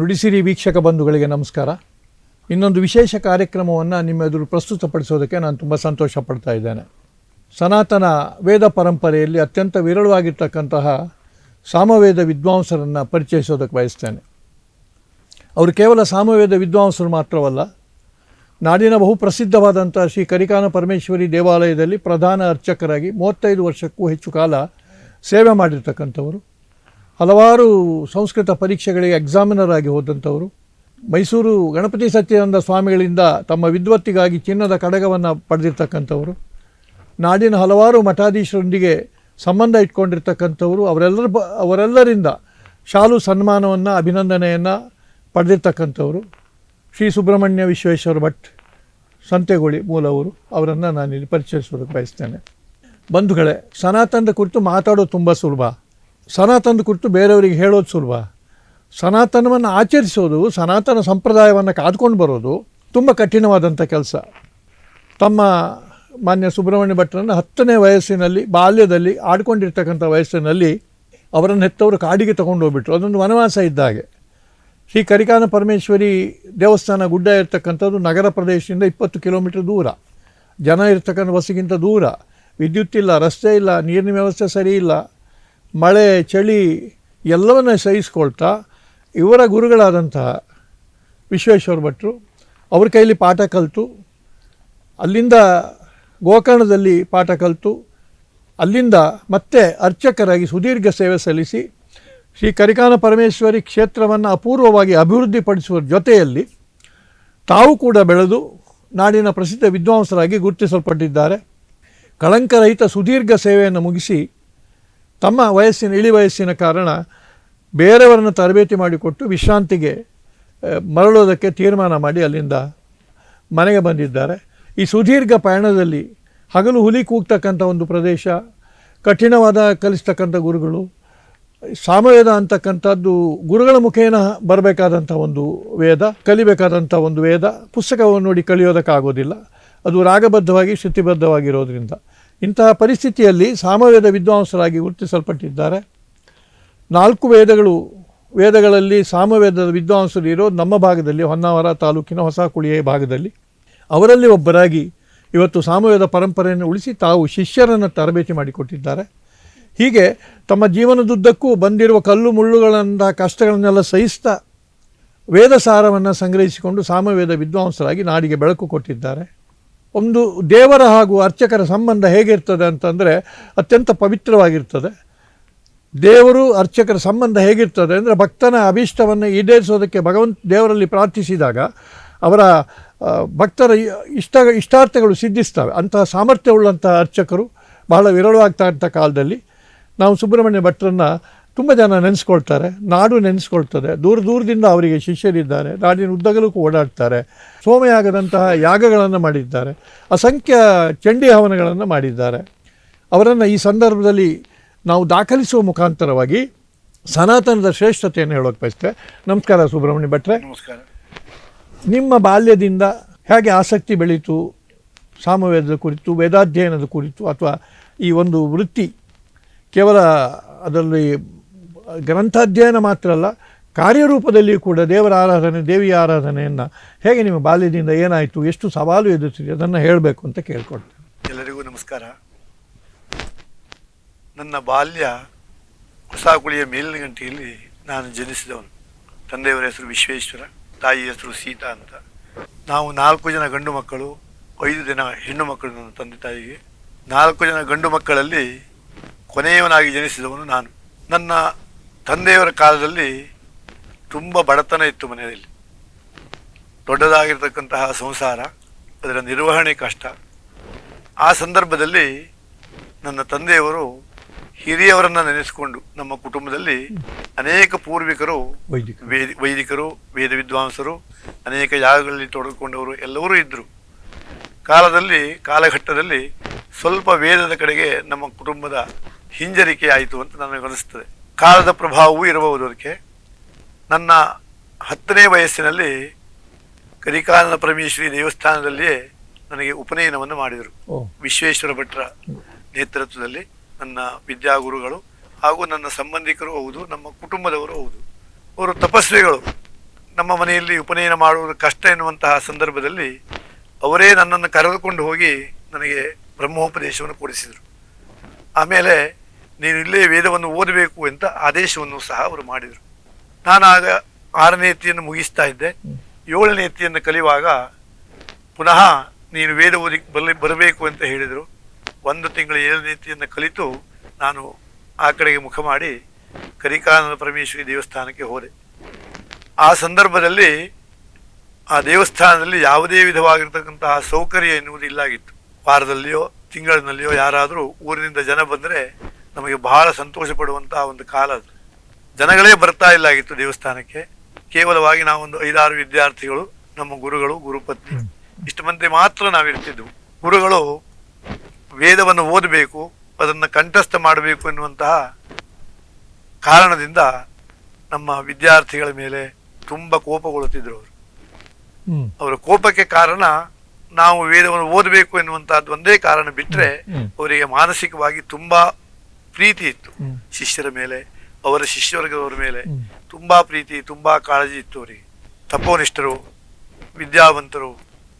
ನುಡಿಸಿರಿ ವೀಕ್ಷಕ ಬಂಧುಗಳಿಗೆ ನಮಸ್ಕಾರ. ಇನ್ನೊಂದು ವಿಶೇಷ ಕಾರ್ಯಕ್ರಮವನ್ನು ನಿಮ್ಮ ಎದುರು ಪ್ರಸ್ತುತಪಡಿಸೋದಕ್ಕೆ ನಾನು ತುಂಬ ಸಂತೋಷ ಪಡ್ತಾ ಇದ್ದೇನೆ. ಸನಾತನ ವೇದ ಪರಂಪರೆಯಲ್ಲಿ ಅತ್ಯಂತ ವಿರಳವಾಗಿರ್ತಕ್ಕಂತಹ ಸಾಮವೇದ ವಿದ್ವಾಂಸರನ್ನು ಪರಿಚಯಿಸೋದಕ್ಕೆ ಬಯಸ್ತೇನೆ. ಅವರು ಕೇವಲ ಸಾಮವೇದ ವಿದ್ವಾಂಸರು ಮಾತ್ರವಲ್ಲ, ನಾಡಿನ ಬಹುಪ್ರಸಿದ್ಧವಾದಂಥ ಶ್ರೀ ಕರಿಕಾನ ಪರಮೇಶ್ವರಿ ದೇವಾಲಯದಲ್ಲಿ ಪ್ರಧಾನ ಅರ್ಚಕರಾಗಿ 35 ವರ್ಷಕ್ಕೂ ಹೆಚ್ಚು ಕಾಲ ಸೇವೆ ಮಾಡಿರ್ತಕ್ಕಂಥವರು, ಹಲವಾರು ಸಂಸ್ಕೃತ ಪರೀಕ್ಷೆಗಳಿಗೆ ಎಕ್ಸಾಮಿನರ್ ಆಗಿ ಹೋದಂಥವರು, ಮೈಸೂರು ಗಣಪತಿ ಸತ್ಯಾನಂದ ಸ್ವಾಮಿಗಳಿಂದ ತಮ್ಮ ವಿದ್ವತ್ತಿಗಾಗಿ ಚಿನ್ನದ ಕಡಗವನ್ನು ಪಡೆದಿರ್ತಕ್ಕಂಥವರು, ನಾಡಿನ ಹಲವಾರು ಮಠಾಧೀಶರೊಂದಿಗೆ ಸಂಬಂಧ ಇಟ್ಕೊಂಡಿರ್ತಕ್ಕಂಥವರು, ಅವರೆಲ್ಲರಿಂದ ಶಾಲು ಸನ್ಮಾನವನ್ನು ಅಭಿನಂದನೆಯನ್ನು ಪಡೆದಿರ್ತಕ್ಕಂಥವರು ಶ್ರೀ ಸುಬ್ರಹ್ಮಣ್ಯ ವಿಶ್ವೇಶ್ವರ ಭಟ್ ಸಂತೆಗೋಳಿ ಮೂಲವರು. ಅವರನ್ನು ನಾನು ಇಲ್ಲಿ ಪರಿಚಯಿಸೋದಕ್ಕೆ ಬಯಸ್ತೇನೆ. ಬಂಧುಗಳೇ, ಸನಾತನದ ಕುರಿತು ಮಾತಾಡೋದು ತುಂಬ ಸುಲಭ, ಸನಾತನದ ಕುರಿತು ಬೇರೆಯವರಿಗೆ ಹೇಳೋದು ಸುಲಭ. ಸನಾತನವನ್ನು ಆಚರಿಸೋದು, ಸನಾತನ ಸಂಪ್ರದಾಯವನ್ನು ಕಾದ್ಕೊಂಡು ಬರೋದು ತುಂಬ ಕಠಿಣವಾದಂಥ ಕೆಲಸ. ತಮ್ಮ ಮಾನ್ಯ ಸುಬ್ರಹ್ಮಣ್ಯ ಭಟ್ರನ್ನು 10ನೇ ವಯಸ್ಸಿನಲ್ಲಿ, ಬಾಲ್ಯದಲ್ಲಿ ಆಡ್ಕೊಂಡಿರ್ತಕ್ಕಂಥ ವಯಸ್ಸಿನಲ್ಲಿ ಅವರನ್ನು ಹೆತ್ತವರು ಕಾಡಿಗೆ ತಗೊಂಡು ಹೋಗ್ಬಿಟ್ರು. ಅದೊಂದು ವನವಾಸ ಇದ್ದಾಗೆ. ಶ್ರೀ ಕರಿಕಾನ ಪರಮೇಶ್ವರಿ ದೇವಸ್ಥಾನ ಗುಡ್ಡ ಇರ್ತಕ್ಕಂಥದ್ದು ನಗರ ಪ್ರದೇಶದಿಂದ 20 ಕಿಲೋಮೀಟರ್ ದೂರ, ಜನ ಇರ್ತಕ್ಕಂಥ ಬಸ್ಸಿಗಿಂತ ದೂರ, ವಿದ್ಯುತ್ ಇಲ್ಲ, ರಸ್ತೆ ಇಲ್ಲ, ನೀರಿನ ವ್ಯವಸ್ಥೆ ಸರಿ ಇಲ್ಲ, ಮಳೆ ಚಳಿ ಎಲ್ಲವನ್ನ ಸಹಿಸ್ಕೊಳ್ತಾ ಇವರ ಗುರುಗಳಾದಂತಹ ವಿಶ್ವೇಶ್ವರ ಭಟ್ರು ಅವ್ರ ಕೈಲಿ ಪಾಠ ಕಲಿತು, ಅಲ್ಲಿಂದ ಗೋಕರ್ಣದಲ್ಲಿ ಪಾಠ ಕಲಿತು, ಅಲ್ಲಿಂದ ಮತ್ತೆ ಅರ್ಚಕರಾಗಿ ಸುದೀರ್ಘ ಸೇವೆ ಸಲ್ಲಿಸಿ ಶ್ರೀ ಕರಿಕಾನ ಪರಮೇಶ್ವರಿ ಕ್ಷೇತ್ರವನ್ನು ಅಪೂರ್ವವಾಗಿ ಅಭಿವೃದ್ಧಿಪಡಿಸುವ ಜೊತೆಯಲ್ಲಿ ತಾವು ಕೂಡ ಬೆಳೆದು ನಾಡಿನ ಪ್ರಸಿದ್ಧ ವಿದ್ವಾಂಸರಾಗಿ ಗುರುತಿಸಲ್ಪಟ್ಟಿದ್ದಾರೆ. ಕಳಂಕರಹಿತ ಸುದೀರ್ಘ ಸೇವೆಯನ್ನು ಮುಗಿಸಿ ತಮ್ಮ ಇಳಿ ವಯಸ್ಸಿನ ಕಾರಣ ಬೇರೆಯವರನ್ನು ತರಬೇತಿ ಮಾಡಿಕೊಟ್ಟು ವಿಶ್ರಾಂತಿಗೆ ಮರಳೋದಕ್ಕೆ ತೀರ್ಮಾನ ಮಾಡಿ ಅಲ್ಲಿಂದ ಮನೆಗೆ ಬಂದಿದ್ದಾರೆ. ಈ ಸುದೀರ್ಘ ಪಯಣದಲ್ಲಿ ಹಗಲು ಹುಲಿ ಕೂಗ್ತಕ್ಕಂಥ ಒಂದು ಪ್ರದೇಶ, ಕಠಿಣವಾದ ಕಲಿಸ್ತಕ್ಕಂಥ ಗುರುಗಳು, ಸಾಮವೇದ ಅಂತಕ್ಕಂಥದ್ದು ಗುರುಗಳ ಮುಖೇನ ಬರಬೇಕಾದಂಥ ಒಂದು ವೇದ, ಕಲಿಬೇಕಾದಂಥ ಒಂದು ವೇದ. ಪುಸ್ತಕವನ್ನು ನೋಡಿ ಕಲಿಯೋದಕ್ಕಾಗೋದಿಲ್ಲ, ಅದು ರಾಗಬದ್ಧವಾಗಿ ಶ್ರುತಿಬದ್ಧವಾಗಿರೋದ್ರಿಂದ. ಇಂತಹ ಪರಿಸ್ಥಿತಿಯಲ್ಲಿ ಸಾಮವೇದ ವಿದ್ವಾಂಸರಾಗಿ ಗುರುತಿಸಲ್ಪಟ್ಟಿದ್ದಾರೆ. 4 ವೇದಗಳಲ್ಲಿ ಸಾಮವೇದದ ವಿದ್ವಾಂಸರು ಇರೋದು ನಮ್ಮ ಭಾಗದಲ್ಲಿ, ಹೊನ್ನಾವರ ತಾಲೂಕಿನ ಹೊಸಕುಳಿಯ ಭಾಗದಲ್ಲಿ. ಅವರಲ್ಲಿ ಒಬ್ಬರಾಗಿ ಇವತ್ತು ಸಾಮವೇದ ಪರಂಪರೆಯನ್ನು ಉಳಿಸಿ ತಾವು ಶಿಷ್ಯರನ್ನು ತರಬೇತಿ ಮಾಡಿಕೊಟ್ಟಿದ್ದಾರೆ. ಹೀಗೆ ತಮ್ಮ ಜೀವನದುದ್ದಕ್ಕೂ ಬಂದಿರುವ ಕಲ್ಲು ಮುಳ್ಳುಗಳಂಥ ಕಷ್ಟಗಳನ್ನೆಲ್ಲ ಸಹಿಸ್ತಾ ವೇದ ಸಾರವನ್ನು ಸಂಗ್ರಹಿಸಿಕೊಂಡು ಸಾಮವೇದ ವಿದ್ವಾಂಸರಾಗಿ ನಾಡಿಗೆ ಬೆಳಕು ಕೊಟ್ಟಿದ್ದಾರೆ. ಒಂದು ದೇವರ ಹಾಗೂ ಅರ್ಚಕರ ಸಂಬಂಧ ಹೇಗಿರ್ತದೆ ಅಂತಂದರೆ ಅತ್ಯಂತ ಪವಿತ್ರವಾಗಿರ್ತದೆ. ದೇವರು ಅರ್ಚಕರ ಸಂಬಂಧ ಹೇಗಿರ್ತದೆ ಅಂದರೆ, ಭಕ್ತನ ಅಭೀಷ್ಟವನ್ನು ಈಡೇರಿಸೋದಕ್ಕೆ ದೇವರಲ್ಲಿ ಪ್ರಾರ್ಥಿಸಿದಾಗ ಅವರ ಭಕ್ತರ ಇಷ್ಟಾರ್ಥಗಳು ಸಿದ್ಧಿಸ್ತವೆ. ಅಂತಹ ಸಾಮರ್ಥ್ಯವುಳ್ಳಂಥ ಅರ್ಚಕರು ಬಹಳ ವಿರಳವಾಗ್ತಾ ಕಾಲದಲ್ಲಿ ನಾವು ಸುಬ್ರಹ್ಮಣ್ಯ ಭಟ್ರನ್ನು ತುಂಬ ಜನ ನೆನೆಸ್ಕೊಳ್ತಾರೆ, ನಾಡು ನೆನೆಸ್ಕೊಳ್ತದೆ. ದೂರದಿಂದ ಅವರಿಗೆ ಶಿಷ್ಯರಿದ್ದಾರೆ, ನಾಡಿನ ಉದ್ದಗಲಕ್ಕೂ ಓಡಾಡ್ತಾರೆ. ಸೋಮಯಾಗದಂತಹ ಯಾಗಗಳನ್ನು ಮಾಡಿದ್ದಾರೆ, ಅಸಂಖ್ಯ ಚಂಡಿ ಹವನಗಳನ್ನು ಮಾಡಿದ್ದಾರೆ. ಅವರನ್ನು ಈ ಸಂದರ್ಭದಲ್ಲಿ ನಾವು ದಾಖಲಿಸುವ ಮುಖಾಂತರವಾಗಿ ಸನಾತನದ ಶ್ರೇಷ್ಠತೆಯನ್ನು ಹೇಳೋಕೆ ಬಯಸ್ತೇವೆ. ನಮಸ್ಕಾರ ಸುಬ್ರಹ್ಮಣ್ಯ ಭಟ್ರೆ. ನಮಸ್ಕಾರ. ನಿಮ್ಮ ಬಾಲ್ಯದಿಂದ ಹೇಗೆ ಆಸಕ್ತಿ ಬೆಳೀತು ಸಾಮವೇದದ ಕುರಿತು, ವೇದಾಧ್ಯಯನದ ಕುರಿತು, ಅಥವಾ ಈ ಒಂದು ವೃತ್ತಿ ಕೇವಲ ಅದರಲ್ಲಿ ಗ್ರಂಥಾಧ್ಯಯನ ಮಾತ್ರ ಅಲ್ಲ, ಕಾರ್ಯರೂಪದಲ್ಲಿ ಕೂಡ ದೇವರ ಆರಾಧನೆ, ದೇವಿಯ ಆರಾಧನೆಯನ್ನು ಹೇಗೆ ನಿಮ್ಮ ಬಾಲ್ಯದಿಂದ ಏನಾಯಿತು, ಎಷ್ಟು ಸವಾಲು ಎದುರಿಸಿದೆ, ಅದನ್ನು ಹೇಳಬೇಕು ಅಂತ ಕೇಳ್ಕೊಳ್ತೇನೆ. ಎಲ್ಲರಿಗೂ ನಮಸ್ಕಾರ. ನನ್ನ ಬಾಲ್ಯ ಹೊಸಕುಳಿಯ ಮೇಲಿನ ಗಂಟೆಯಲ್ಲಿ ನಾನು ಜನಿಸಿದವನು. ತಂದೆಯವರ ಹೆಸರು ವಿಶ್ವೇಶ್ವರ, ತಾಯಿ ಹೆಸರು ಸೀತಾ ಅಂತ. ನಾವು 4 ಜನ ಗಂಡು ಮಕ್ಕಳು, 5 ಜನ ಹೆಣ್ಣು ಮಕ್ಕಳು ನನ್ನ ತಂದೆ ತಾಯಿಗೆ. 4 ಜನ ಗಂಡು ಮಕ್ಕಳಲ್ಲಿ ಕೊನೆಯವನಾಗಿ ಜನಿಸಿದವನು ನಾನು. ನನ್ನ ತಂದೆಯವರ ಕಾಲದಲ್ಲಿ ತುಂಬ ಬಡತನ ಇತ್ತು ಮನೆಯಲ್ಲಿ. ದೊಡ್ಡದಾಗಿರ್ತಕ್ಕಂತಹ ಸಂಸಾರ, ಅದರ ನಿರ್ವಹಣೆ ಕಷ್ಟ. ಆ ಸಂದರ್ಭದಲ್ಲಿ ನನ್ನ ತಂದೆಯವರು ಹಿರಿಯವರನ್ನು ನೆನೆಸಿಕೊಂಡು, ನಮ್ಮ ಕುಟುಂಬದಲ್ಲಿ ಅನೇಕ ಪೂರ್ವಿಕರು ವೈದಿಕರು, ವೇದ ವಿದ್ವಾಂಸರು, ಅನೇಕ ಯಾಗಗಳಲ್ಲಿ ತೊಡಗಿಕೊಂಡವರು ಎಲ್ಲರೂ ಇದ್ದರು. ಕಾಲಘಟ್ಟದಲ್ಲಿ ಸ್ವಲ್ಪ ವೇದದ ಕಡೆಗೆ ನಮ್ಮ ಕುಟುಂಬದ ಹಿಂಜರಿಕೆ ಆಯಿತು ಅಂತ ನನಗೆ ಅನಿಸ್ತದೆ. ಕಾಲದ ಪ್ರಭಾವವೂ ಇರಬಹುದು ಅದಕ್ಕೆ. ನನ್ನ 10ನೇ ವಯಸ್ಸಿನಲ್ಲಿ ಕರಿಕಾನನ ಪರಮೇಶ್ವರಿ ದೇವಸ್ಥಾನದಲ್ಲಿಯೇ ನನಗೆ ಉಪನಯನವನ್ನು ಮಾಡಿದರು. ವಿಶ್ವೇಶ್ವರ ಭಟ್ರ ನೇತೃತ್ವದಲ್ಲಿ ನನ್ನ ವಿದ್ಯಾಗುರುಗಳು ಹಾಗೂ ನನ್ನ ಸಂಬಂಧಿಕರು ಹೌದು, ನಮ್ಮ ಕುಟುಂಬದವರು ಹೌದು. ಅವರು ತಪಸ್ವಿಗಳು. ನಮ್ಮ ಮನೆಯಲ್ಲಿ ಉಪನಯನ ಮಾಡುವುದು ಕಷ್ಟ ಎನ್ನುವಂತಹ ಸಂದರ್ಭದಲ್ಲಿ ಅವರೇ ನನ್ನನ್ನು ಕರೆದುಕೊಂಡು ಹೋಗಿ ನನಗೆ ಬ್ರಹ್ಮೋಪದೇಶವನ್ನು ಕೊಡಿಸಿದರು. ಆಮೇಲೆ ನೀನು ಇಲ್ಲೇ ವೇದವನ್ನು ಓದಬೇಕು ಅಂತ ಆದೇಶವನ್ನು ಸಹ ಅವರು ಮಾಡಿದರು. ನಾನಾಗ 6ನೇ ಯತಿಯನ್ನು ಮುಗಿಸ್ತಾ ಇದ್ದೆ. 7ನೇ ಯತಿಯನ್ನು ಕಲಿಯುವಾಗ ಪುನಃ ನೀನು ವೇದ ಓದಿ ಬರಬೇಕು ಅಂತ ಹೇಳಿದರು. 1 ತಿಂಗಳ 7ನೇ ಯತಿಯನ್ನು ಕಲಿತು ನಾನು ಆ ಕಡೆಗೆ ಮುಖ ಮಾಡಿ ಕರಿಕಾನನ ಪರಮೇಶ್ವರಿ ದೇವಸ್ಥಾನಕ್ಕೆ ಹೋದೆ. ಆ ಸಂದರ್ಭದಲ್ಲಿ ಆ ದೇವಸ್ಥಾನದಲ್ಲಿ ಯಾವುದೇ ವಿಧವಾಗಿರ್ತಕ್ಕಂತಹ ಸೌಕರ್ಯ ಎನ್ನುವುದು ಇಲ್ಲಾಗಿತ್ತು. ವಾರದಲ್ಲಿಯೋ ತಿಂಗಳಿನಲ್ಲಿಯೋ ಯಾರಾದರೂ ಊರಿನಿಂದ ಜನ ಬಂದರೆ ನಮಗೆ ಬಹಳ ಸಂತೋಷ ಪಡುವಂತಹ ಒಂದು ಕಾಲ ಅದು. ಜನಗಳೇ ಬರ್ತಾ ಇಲ್ಲಾಗಿತ್ತು ದೇವಸ್ಥಾನಕ್ಕೆ. ಕೇವಲವಾಗಿ ನಾವೊಂದು 5-6 ವಿದ್ಯಾರ್ಥಿಗಳು, ನಮ್ಮ ಗುರುಗಳು, ಗುರುಪತ್ನಿ, ಇಷ್ಟು ಮಂದಿ ಮಾತ್ರ ನಾವಿರ್ತಿದ್ವು. ಗುರುಗಳು ವೇದವನ್ನು ಓದಬೇಕು, ಅದನ್ನು ಕಂಠಸ್ಥ ಮಾಡಬೇಕು ಎನ್ನುವಂತಹ ಕಾರಣದಿಂದ ನಮ್ಮ ವಿದ್ಯಾರ್ಥಿಗಳ ಮೇಲೆ ತುಂಬ ಕೋಪಗೊಳ್ಳುತ್ತಿದ್ದರು ಅವರು. ಅವರ ಕೋಪಕ್ಕೆ ಕಾರಣ ನಾವು ವೇದವನ್ನು ಓದಬೇಕು ಎನ್ನುವಂತಹದ್ದು ಒಂದೇ ಕಾರಣ ಬಿಟ್ಟರೆ ಅವರಿಗೆ ಮಾನಸಿಕವಾಗಿ ತುಂಬಾ ಪ್ರೀತಿ ಇತ್ತು. ಶಿಷ್ಯರ ಮೇಲೆ, ಅವರ ಶಿಷ್ಯವರ್ಗದವರ ಮೇಲೆ ತುಂಬಾ ಪ್ರೀತಿ, ತುಂಬಾ ಕಾಳಜಿ ಇತ್ತು ಅವರಿಗೆ. ತಪೋನಿಷ್ಠರು, ವಿದ್ಯಾವಂತರು.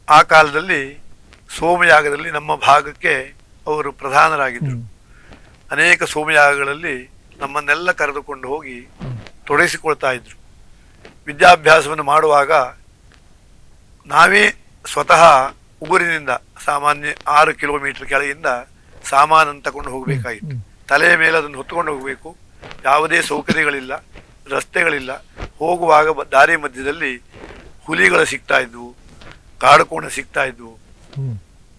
ಆ ಕಾಲದಲ್ಲಿ ಸೋಮಯಾಗದಲ್ಲಿ ನಮ್ಮ ಭಾಗಕ್ಕೆ ಅವರು ಪ್ರಧಾನರಾಗಿದ್ದರು. ಅನೇಕ ಸೋಮಯಾಗಗಳಲ್ಲಿ ನಮ್ಮನ್ನೆಲ್ಲ ಕರೆದುಕೊಂಡು ಹೋಗಿ ತೊಡಗಿಸಿಕೊಳ್ತಾ ಇದ್ರು. ವಿದ್ಯಾಭ್ಯಾಸವನ್ನು ಮಾಡುವಾಗ ನಾವೇ ಸ್ವತಃ ಊರಿನಿಂದ ಸಾಮಾನ್ಯ 6 ಕಿಲೋಮೀಟರ್ ಕೆಳಗಿಂದ ಸಾಮಾನನ್ನು ತಗೊಂಡು ಹೋಗಬೇಕಾಗಿತ್ತು. ತಲೆಯ ಮೇಲೆ ಅದನ್ನು ಹೊತ್ತುಕೊಂಡು ಹೋಗಬೇಕು. ಯಾವುದೇ ಸೌಕರ್ಯಗಳಿಲ್ಲ, ರಸ್ತೆಗಳಿಲ್ಲ. ಹೋಗುವಾಗ ದಾರಿ ಮಧ್ಯದಲ್ಲಿ ಹುಲಿಗಳು ಸಿಗ್ತಾ ಇದ್ವು, ಕಾಡುಕೋಣ ಸಿಗ್ತಾ ಇದ್ವು.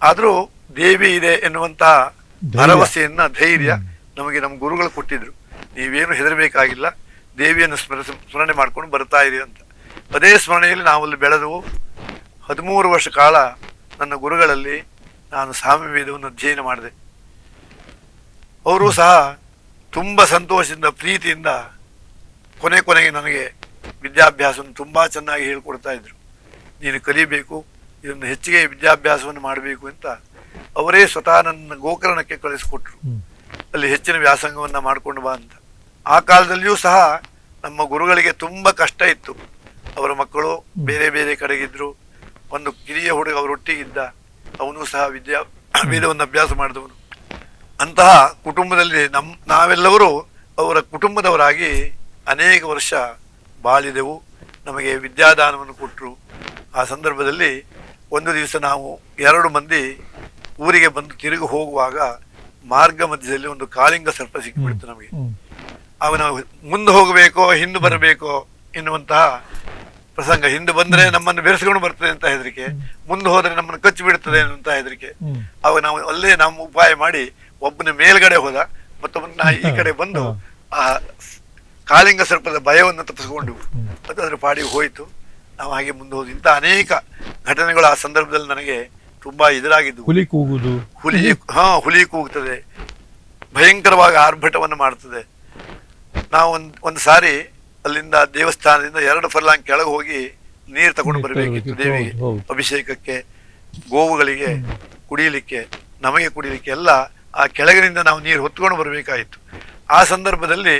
ಆದರೂ ದೇವಿ ಇದೆ ಎನ್ನುವಂತಹ ಭರವಸೆಯನ್ನ, ಧೈರ್ಯ ನಮಗೆ ನಮ್ಮ ಗುರುಗಳು ಕೊಟ್ಟಿದ್ರು. ನೀವೇನು ಹೆದರಬೇಕಾಗಿಲ್ಲ, ದೇವಿಯನ್ನು ಸ್ಮರಣೆ ಮಾಡ್ಕೊಂಡು ಬರ್ತಾ ಇರಿ ಅಂತ. ಅದೇ ಸ್ಮರಣೆಯಲ್ಲಿ ನಾವಲ್ಲಿ ಬೆಳೆದವು. 13 ವರ್ಷ ಕಾಲ ನನ್ನ ಗುರುಗಳಲ್ಲಿ ನಾನು ಸಾಮ್ಯವೇದವನ್ನು ಅಧ್ಯಯನ ಮಾಡಿದೆ. ಅವರು ಸಹ ತುಂಬ ಸಂತೋಷದಿಂದ, ಪ್ರೀತಿಯಿಂದ ಕೊನೆಗೆ ನನಗೆ ವಿದ್ಯಾಭ್ಯಾಸವನ್ನು ತುಂಬ ಚೆನ್ನಾಗಿ ಹೇಳ್ಕೊಡ್ತಾ ಇದ್ರು. ನೀನು ಕಲಿಬೇಕು, ಇದನ್ನು ಹೆಚ್ಚಿಗೆ ವಿದ್ಯಾಭ್ಯಾಸವನ್ನು ಮಾಡಬೇಕು ಅಂತ ಅವರೇ ಸ್ವತಃ ನನ್ನ ಗೋಕರ್ಣಕ್ಕೆ ಕಳಿಸಿಕೊಟ್ರು. ಅಲ್ಲಿ ಹೆಚ್ಚಿನ ವ್ಯಾಸಂಗವನ್ನು ಮಾಡಿಕೊಂಡು ಬಾ ಅಂತ. ಆ ಕಾಲದಲ್ಲಿಯೂ ಸಹ ನಮ್ಮ ಗುರುಗಳಿಗೆ ತುಂಬ ಕಷ್ಟ ಇತ್ತು. ಅವರ ಮಕ್ಕಳು ಬೇರೆ ಬೇರೆ ಕಡೆಗಿದ್ರು. ಒಂದು ಕಿರಿಯ ಹುಡುಗ ಅವರೊಟ್ಟಿಗಿದ್ದ, ಅವನು ಸಹ ವೇದವನ್ನು ಅಭ್ಯಾಸ ಮಾಡಿದವನು. ಅಂತಹ ಕುಟುಂಬದಲ್ಲಿ ನಾವೆಲ್ಲರೂ ಅವರ ಕುಟುಂಬದವರಾಗಿ ಅನೇಕ ವರ್ಷ ಬಾಳಿದೆವು. ನಮಗೆ ವಿದ್ಯಾದಾನವನ್ನು ಕೊಟ್ಟರು. ಆ ಸಂದರ್ಭದಲ್ಲಿ ಒಂದು ದಿವಸ ನಾವು 2 ಮಂದಿ ಊರಿಗೆ ಬಂದು ತಿರುಗಿ ಹೋಗುವಾಗ ಮಾರ್ಗ ಮಧ್ಯದಲ್ಲಿ ಒಂದು ಕಾಳಿಂಗ ಸರ್ಪ ಸಿಕ್ಕಿಬಿಡ್ತು ನಮಗೆ. ಆಗ ನಾವು ಮುಂದೆ ಹೋಗಬೇಕೋ ಹಿಂದೆ ಬರಬೇಕೋ ಎನ್ನುವಂತಹ ಪ್ರಸಂಗ. ಹಿಂದೆ ಬಂದ್ರೆ ನಮ್ಮನ್ನು ಬೆರೆಸ್ಕೊಂಡು ಬರ್ತದೆ ಅಂತ ಹೆದರಿಕೆ, ಮುಂದೆ ಹೋದ್ರೆ ನಮ್ಮನ್ನು ಕಚ್ಚಿ ಬಿಡ್ತದೆ ಅನ್ನುವಂತ ಹೆದರಿಕೆ. ಆಗ ನಾವು ಅಲ್ಲೇ ನಮ್ಮ ಉಪಾಯ ಮಾಡಿ ಒಬ್ಬನ ಮೇಲ್ಗಡೆ ಹೋದ, ಮತ್ತೊಬ್ಬನ ಈ ಕಡೆ ಬಂದು ಆ ಕಾಳಿಂಗ ಸರ್ಪದ ಭಯವನ್ನು ತಪ್ಪಿಸ್ಕೊಂಡು ಅದು ಅದರ ಪಾಡಿಗೆ ಹೋಯಿತು. ನಾವು ಹಾಗೆ ಮುಂದೆ ಹೋದ್ವಿ. ಇಂಥ ಅನೇಕ ಘಟನೆಗಳು ಆ ಸಂದರ್ಭದಲ್ಲಿ ನನಗೆ ತುಂಬಾ ಎದುರಾಗಿದ್ದು. ಹುಲಿ ಕೂಗುದು, ಹುಲಿ ಕೂಗ್ತದೆ, ಭಯಂಕರವಾಗಿ ಆರ್ಭಟವನ್ನು ಮಾಡ್ತದೆ. ನಾವು ಒಂದು ಸಾರಿ ಅಲ್ಲಿಂದ ದೇವಸ್ಥಾನದಿಂದ 2 ಫರ್ಲಾಂಗ್ ಕೆಳಗೆ ಹೋಗಿ ನೀರು ತಗೊಂಡು ಬರಬೇಕಿತ್ತು ದೇವಿಗೆ ಅಭಿಷೇಕಕ್ಕೆ, ಗೋವುಗಳಿಗೆ ಕುಡಿಯಲಿಕ್ಕೆ, ನಮಗೆ ಕುಡಿಯಲಿಕ್ಕೆ ಎಲ್ಲ ಆ ಕೆಳಗಿನಿಂದ ನಾವು ನೀರು ಹೊತ್ಕೊಂಡು ಬರಬೇಕಾಯಿತು. ಆ ಸಂದರ್ಭದಲ್ಲಿ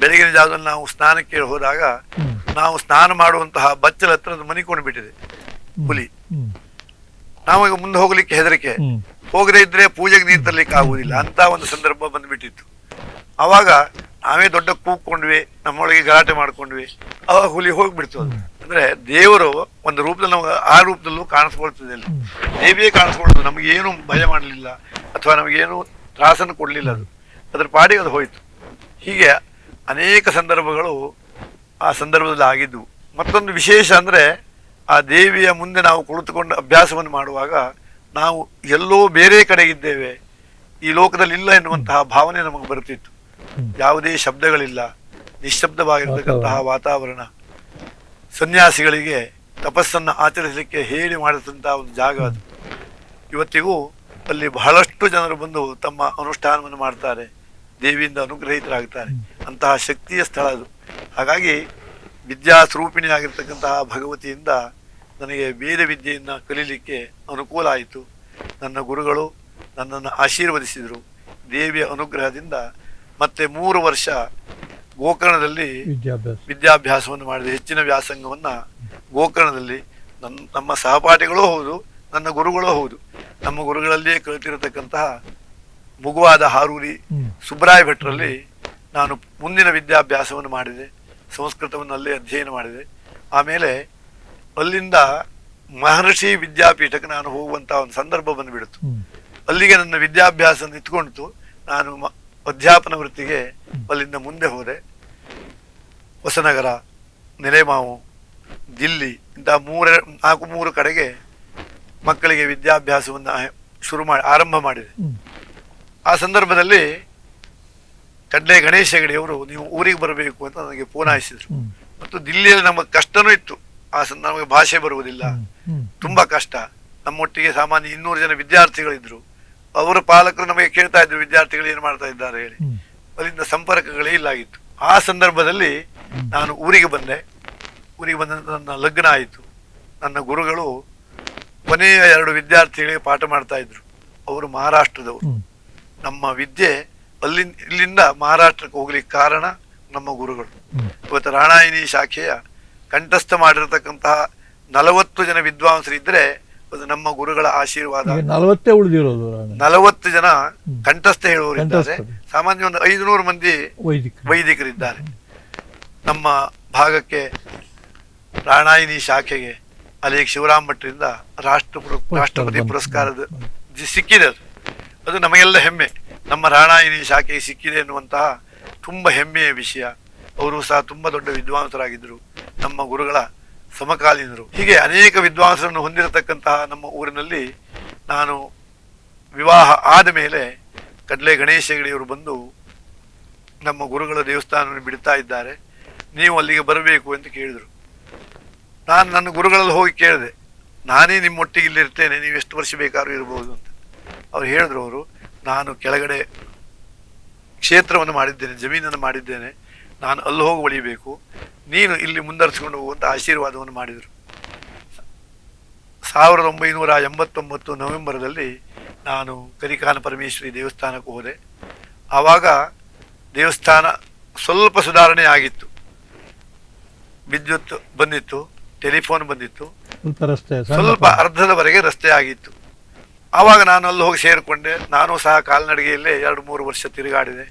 ಬೆಳಗಿನ ಜಾವದಲ್ಲಿ ನಾವು ಸ್ನಾನಕ್ಕೆ ಹೋದಾಗ ನಾವು ಸ್ನಾನ ಮಾಡುವಂತಹ ಬಚ್ಚಲ ಹತ್ರ ಮನಿಕೊಂಡು ಬಿಟ್ಟಿದೆ ಹುಲಿ. ನಾವಾಗ ಮುಂದೆ ಹೋಗ್ಲಿಕ್ಕೆ ಹೆದರಿಕೆ, ಹೋಗದೆ ಇದ್ರೆ ಪೂಜೆಗೆ ನೀರು ತರ್ಲಿಕ್ಕೆ ಆಗುವುದಿಲ್ಲ ಅಂತ ಒಂದು ಸಂದರ್ಭ ಬಂದ್ಬಿಟ್ಟಿತ್ತು. ಅವಾಗ ನಾವೇ ದೊಡ್ಡ ಕೂಗ್ಕೊಂಡ್ವಿ, ನಮ್ಮೊಳಗೆ ಗಲಾಟೆ ಮಾಡ್ಕೊಂಡ್ವಿ. ಅವಾಗ ಹುಲಿ ಹೋಗ್ಬಿಡ್ತು. ಅಂದ್ರೆ ದೇವರು ಒಂದು ರೂಪದಲ್ಲಿ ನಮ್ಗೆ ಆ ರೂಪದಲ್ಲೂ ಕಾಣಿಸ್ಕೊಳ್ತದೆ, ಅಲ್ಲಿ ದೇವಿಯೇ ಕಾಣಿಸ್ಕೊಳ್ತದೆ. ನಮಗೇನು ಭಯ ಮಾಡಲಿಲ್ಲ ಅಥವಾ ನಮಗೇನು ತ್ರಾಸನ್ನು ಕೊಡ್ಲಿಲ್ಲ. ಅದ್ರ ಪಾಡಿಗೆ ಅದು ಹೋಯ್ತು. ಹೀಗೆ ಅನೇಕ ಸಂದರ್ಭಗಳು ಆ ಸಂದರ್ಭದಲ್ಲಿ ಆಗಿದ್ವು. ಮತ್ತೊಂದು ವಿಶೇಷ ಅಂದ್ರೆ ಆ ದೇವಿಯ ಮುಂದೆ ನಾವು ಕುಳಿತುಕೊಂಡು ಅಭ್ಯಾಸವನ್ನು ಮಾಡುವಾಗ ನಾವು ಎಲ್ಲೋ ಬೇರೆ ಕಡೆಗಿದ್ದೇವೆ, ಈ ಲೋಕದಲ್ಲಿ ಇಲ್ಲ ಎನ್ನುವಂತಹ ಭಾವನೆ ನಮಗೆ ಬರುತ್ತಿತ್ತು. ಯಾವುದೇ ಶಬ್ದಗಳಿಲ್ಲ, ನಿಶ್ಶಬ್ದವಾಗಿರತಕ್ಕಂತಹ ವಾತಾವರಣ. ಸನ್ಯಾಸಿಗಳಿಗೆ ತಪಸ್ಸನ್ನು ಆಚರಿಸಲಿಕ್ಕೆ ಹೇಳಿ ಮಾಡಿದಂತಹ ಒಂದು ಜಾಗ ಅದು. ಇವತ್ತಿಗೂ ಅಲ್ಲಿ ಬಹಳಷ್ಟು ಜನರು ಬಂದು ತಮ್ಮ ಅನುಷ್ಠಾನವನ್ನು ಮಾಡ್ತಾರೆ, ದೇವಿಯಿಂದ ಅನುಗ್ರಹಿತರಾಗ್ತಾರೆ. ಅಂತಹ ಶಕ್ತಿಯ ಸ್ಥಳ ಅದು. ಹಾಗಾಗಿ ವಿದ್ಯಾ ಸ್ವರೂಪಿಣಿಯಾಗಿರ್ತಕ್ಕಂತಹ ಭಗವತಿಯಿಂದ ನನಗೆ ವೇದ ವಿದ್ಯೆಯನ್ನು ಕಲೀಲಿಕ್ಕೆ ಅನುಕೂಲ ಆಯಿತು. ನನ್ನ ಗುರುಗಳು ನನ್ನನ್ನು ಆಶೀರ್ವದಿಸಿದರು. ದೇವಿಯ ಅನುಗ್ರಹದಿಂದ ಮತ್ತೆ 3 ವರ್ಷ ಗೋಕರ್ಣದಲ್ಲಿ ವಿದ್ಯಾಭ್ಯಾಸವನ್ನು ಮಾಡಿದೆ. ಹೆಚ್ಚಿನ ವ್ಯಾಸಂಗವನ್ನು ಗೋಕರ್ಣದಲ್ಲಿ ನಮ್ಮ ಸಹಪಾಠಿಗಳೂ ಹೌದು, ನನ್ನ ಗುರುಗಳೂ ಹೌದು. ನಮ್ಮ ಗುರುಗಳಲ್ಲಿಯೇ ಕಲಿತಿರತಕ್ಕಂತಹ ಮುಗುವಾದ ಹಾರೂರಿ ಸುಬ್ರಾಯ ಭಟ್ರಲ್ಲಿ ನಾನು ಮುಂದಿನ ವಿದ್ಯಾಭ್ಯಾಸವನ್ನು ಮಾಡಿದೆ. ಸಂಸ್ಕೃತವನ್ನು ಅಲ್ಲೇ ಅಧ್ಯಯನ ಮಾಡಿದೆ. ಆಮೇಲೆ ಅಲ್ಲಿಂದ ಮಹರ್ಷಿ ವಿದ್ಯಾಪೀಠಕ್ಕೆ ನಾನು ಹೋಗುವಂಥ ಒಂದು ಸಂದರ್ಭ ಬಂದುಬಿಡ್ತು. ಅಲ್ಲಿಗೆ ನನ್ನ ವಿದ್ಯಾಭ್ಯಾಸ ನಿಂತ್ಕೊಂಡಿತು. ನಾನು ಅಧ್ಯಾಪನ ವೃತ್ತಿಗೆ ಅಲ್ಲಿಂದ ಮುಂದೆ ಹೋದೆ. ಹೊಸನಗರ, ನೆಲೆಮಾವು, ದಿಲ್ಲಿ ಇಂಥ ಮೂರು ಕಡೆಗೆ ಮಕ್ಕಳಿಗೆ ವಿದ್ಯಾಭ್ಯಾಸವನ್ನು ಆರಂಭ ಮಾಡಿದೆ. ಆ ಸಂದರ್ಭದಲ್ಲಿ ಕಡ್ಲೆ ಗಣೇಶ ಹೆಗಡೆಯವರು ನೀವು ಊರಿಗೆ ಬರಬೇಕು ಅಂತ ನನಗೆ ಫೋನ್ ಹಾಯಿಸಿದ್ರು. ಮತ್ತು ದಿಲ್ಲಿಯಲ್ಲಿ ನಮಗೆ ಕಷ್ಟನೂ ಇತ್ತು. ನಮಗೆ ಭಾಷೆ ಬರುವುದಿಲ್ಲ, ತುಂಬಾ ಕಷ್ಟ. ನಮ್ಮೊಟ್ಟಿಗೆ ಸಾಮಾನ್ಯ 200 ಜನ ವಿದ್ಯಾರ್ಥಿಗಳಿದ್ರು. ಅವರ ಪಾಲಕರು ನಮಗೆ ಕೇಳ್ತಾ ಇದ್ರು ವಿದ್ಯಾರ್ಥಿಗಳು ಏನು ಮಾಡ್ತಾ ಇದ್ದಾರೆ ಹೇಳಿ. ಅಲ್ಲಿಂದ ಸಂಪರ್ಕಗಳೇ ಇಲ್ಲಾಗಿತ್ತು. ಆ ಸಂದರ್ಭದಲ್ಲಿ ನಾನು ಊರಿಗೆ ಬಂದೆ. ಊರಿಗೆ ಬಂದ ನನ್ನ ಲಗ್ನ ಆಯಿತು. ನನ್ನ ಗುರುಗಳು ಕೊನೆಯ 2 ವಿದ್ಯಾರ್ಥಿಗಳಿಗೆ ಪಾಠ ಮಾಡ್ತಾ ಇದ್ರು. ಅವರು ಮಹಾರಾಷ್ಟ್ರದವರು. ನಮ್ಮ ವಿದ್ಯೆ ಇಲ್ಲಿಂದ ಮಹಾರಾಷ್ಟ್ರಕ್ಕೆ ಹೋಗ್ಲಿಕ್ಕೆ ಕಾರಣ ನಮ್ಮ ಗುರುಗಳು. ಇವತ್ತು ರಾಣಾಯಿನಿ ಶಾಖೆಯ ಕಂಠಸ್ಥ ಮಾಡಿರತಕ್ಕಂತಹ 40 ಜನ ವಿದ್ವಾಂಸರಿದ್ರೆ ಅದು ನಮ್ಮ ಗುರುಗಳ ಆಶೀರ್ವಾದ. 40 ಜನ ಕಂಠಸ್ಥ ಹೇಳುವವರು ಇದ್ದಾರೆ. ಸಾಮಾನ್ಯ ಒಂದು 500 ಮಂದಿ ವೈದಿಕರಿದ್ದಾರೆ. ನಮ್ಮ ಭಾಗಕ್ಕೆ ರಾಣಾಯಿನಿ ಶಾಖೆಗೆ ಅಲ್ಲಿ ಶಿವರಾಮ್ ಭಟ್ರಿಂದ ರಾಷ್ಟ್ರಪತಿ ಪುರಸ್ಕಾರದ ಸಿಕ್ಕಿದೆ. ಅದು ನಮಗೆಲ್ಲ ಹೆಮ್ಮೆ. ನಮ್ಮ ರಾಣಾಯಿನಿ ಶಾಖೆಗೆ ಸಿಕ್ಕಿದೆ ಎನ್ನುವಂತಹ ತುಂಬ ಹೆಮ್ಮೆಯ ವಿಷಯ. ಅವರು ಸಹ ತುಂಬ ದೊಡ್ಡ ವಿದ್ವಾಂಸರಾಗಿದ್ದರು, ನಮ್ಮ ಗುರುಗಳ ಸಮಕಾಲೀನರು. ಹೀಗೆ ಅನೇಕ ವಿದ್ವಾಂಸರನ್ನು ಹೊಂದಿರತಕ್ಕಂತಹ ನಮ್ಮ ಊರಿನಲ್ಲಿ ನಾನು ವಿವಾಹ ಆದ ಮೇಲೆ ಕಡ್ಲೆ ಗಣೇಶ ಹೆಗಡೆಯವರು ಬಂದು ನಮ್ಮ ಗುರುಗಳ ದೇವಸ್ಥಾನವನ್ನು ಬಿಡ್ತಾ ಇದ್ದಾರೆ, ನೀವು ಅಲ್ಲಿಗೆ ಬರಬೇಕು ಅಂತ ಕೇಳಿದರು. ನಾನು ನನ್ನ ಗುರುಗಳಲ್ಲಿ ಹೋಗಿ ಕೇಳಿದೆ, ನಾನೇ ನಿಮ್ಮೊಟ್ಟಿಗೆ ಇಲ್ಲಿರ್ತೇನೆ, ನೀವು ಎಷ್ಟು ವರ್ಷ ಬೇಕಾದ್ರೂ ಇರ್ಬೋದು ಅಂತ. ಅವ್ರು ಹೇಳಿದ್ರು, ಅವರು ನಾನು ಕೆಳಗಡೆ ಕ್ಷೇತ್ರವನ್ನು ಮಾಡಿದ್ದೇನೆ, ಜಮೀನನ್ನು ಮಾಡಿದ್ದೇನೆ, ನಾನು ಅಲ್ಲಿ ಹೋಗಿ ಉಳಿಬೇಕು, ನೀನು ಇಲ್ಲಿ ಮುಂದರಿಸಿಕೊಂಡು ಹೋಗುವಂಥ ಆಶೀರ್ವಾದವನ್ನು ಮಾಡಿದರು. 1989 ನವೆಂಬರ್ದಲ್ಲಿ ನಾನು ಕರಿಕಾನ ಪರಮೇಶ್ವರಿ ದೇವಸ್ಥಾನಕ್ಕೆ ಹೋದೆ. ಆವಾಗ ದೇವಸ್ಥಾನ ಸ್ವಲ್ಪ ಸುಧಾರಣೆ ಆಗಿತ್ತು. ವಿದ್ಯುತ್ ಬಂದಿತ್ತು, ಟೆಲಿಫೋನ್ ಬಂದಿತ್ತು, ಸ್ವಲ್ಪ ಅರ್ಧದವರೆಗೆ ರಸ್ತೆ ಆಗಿತ್ತು. ಆವಾಗ ನಾನು ಅಲ್ಲಿ ಹೋಗಿ ಸೇರಿಕೊಂಡೆ. ನಾನು ಸಹ ಕಾಲ್ನಡಿಗೆಯಲ್ಲೇ 2-3 ವರ್ಷ ತಿರುಗಾಡಿದೆ.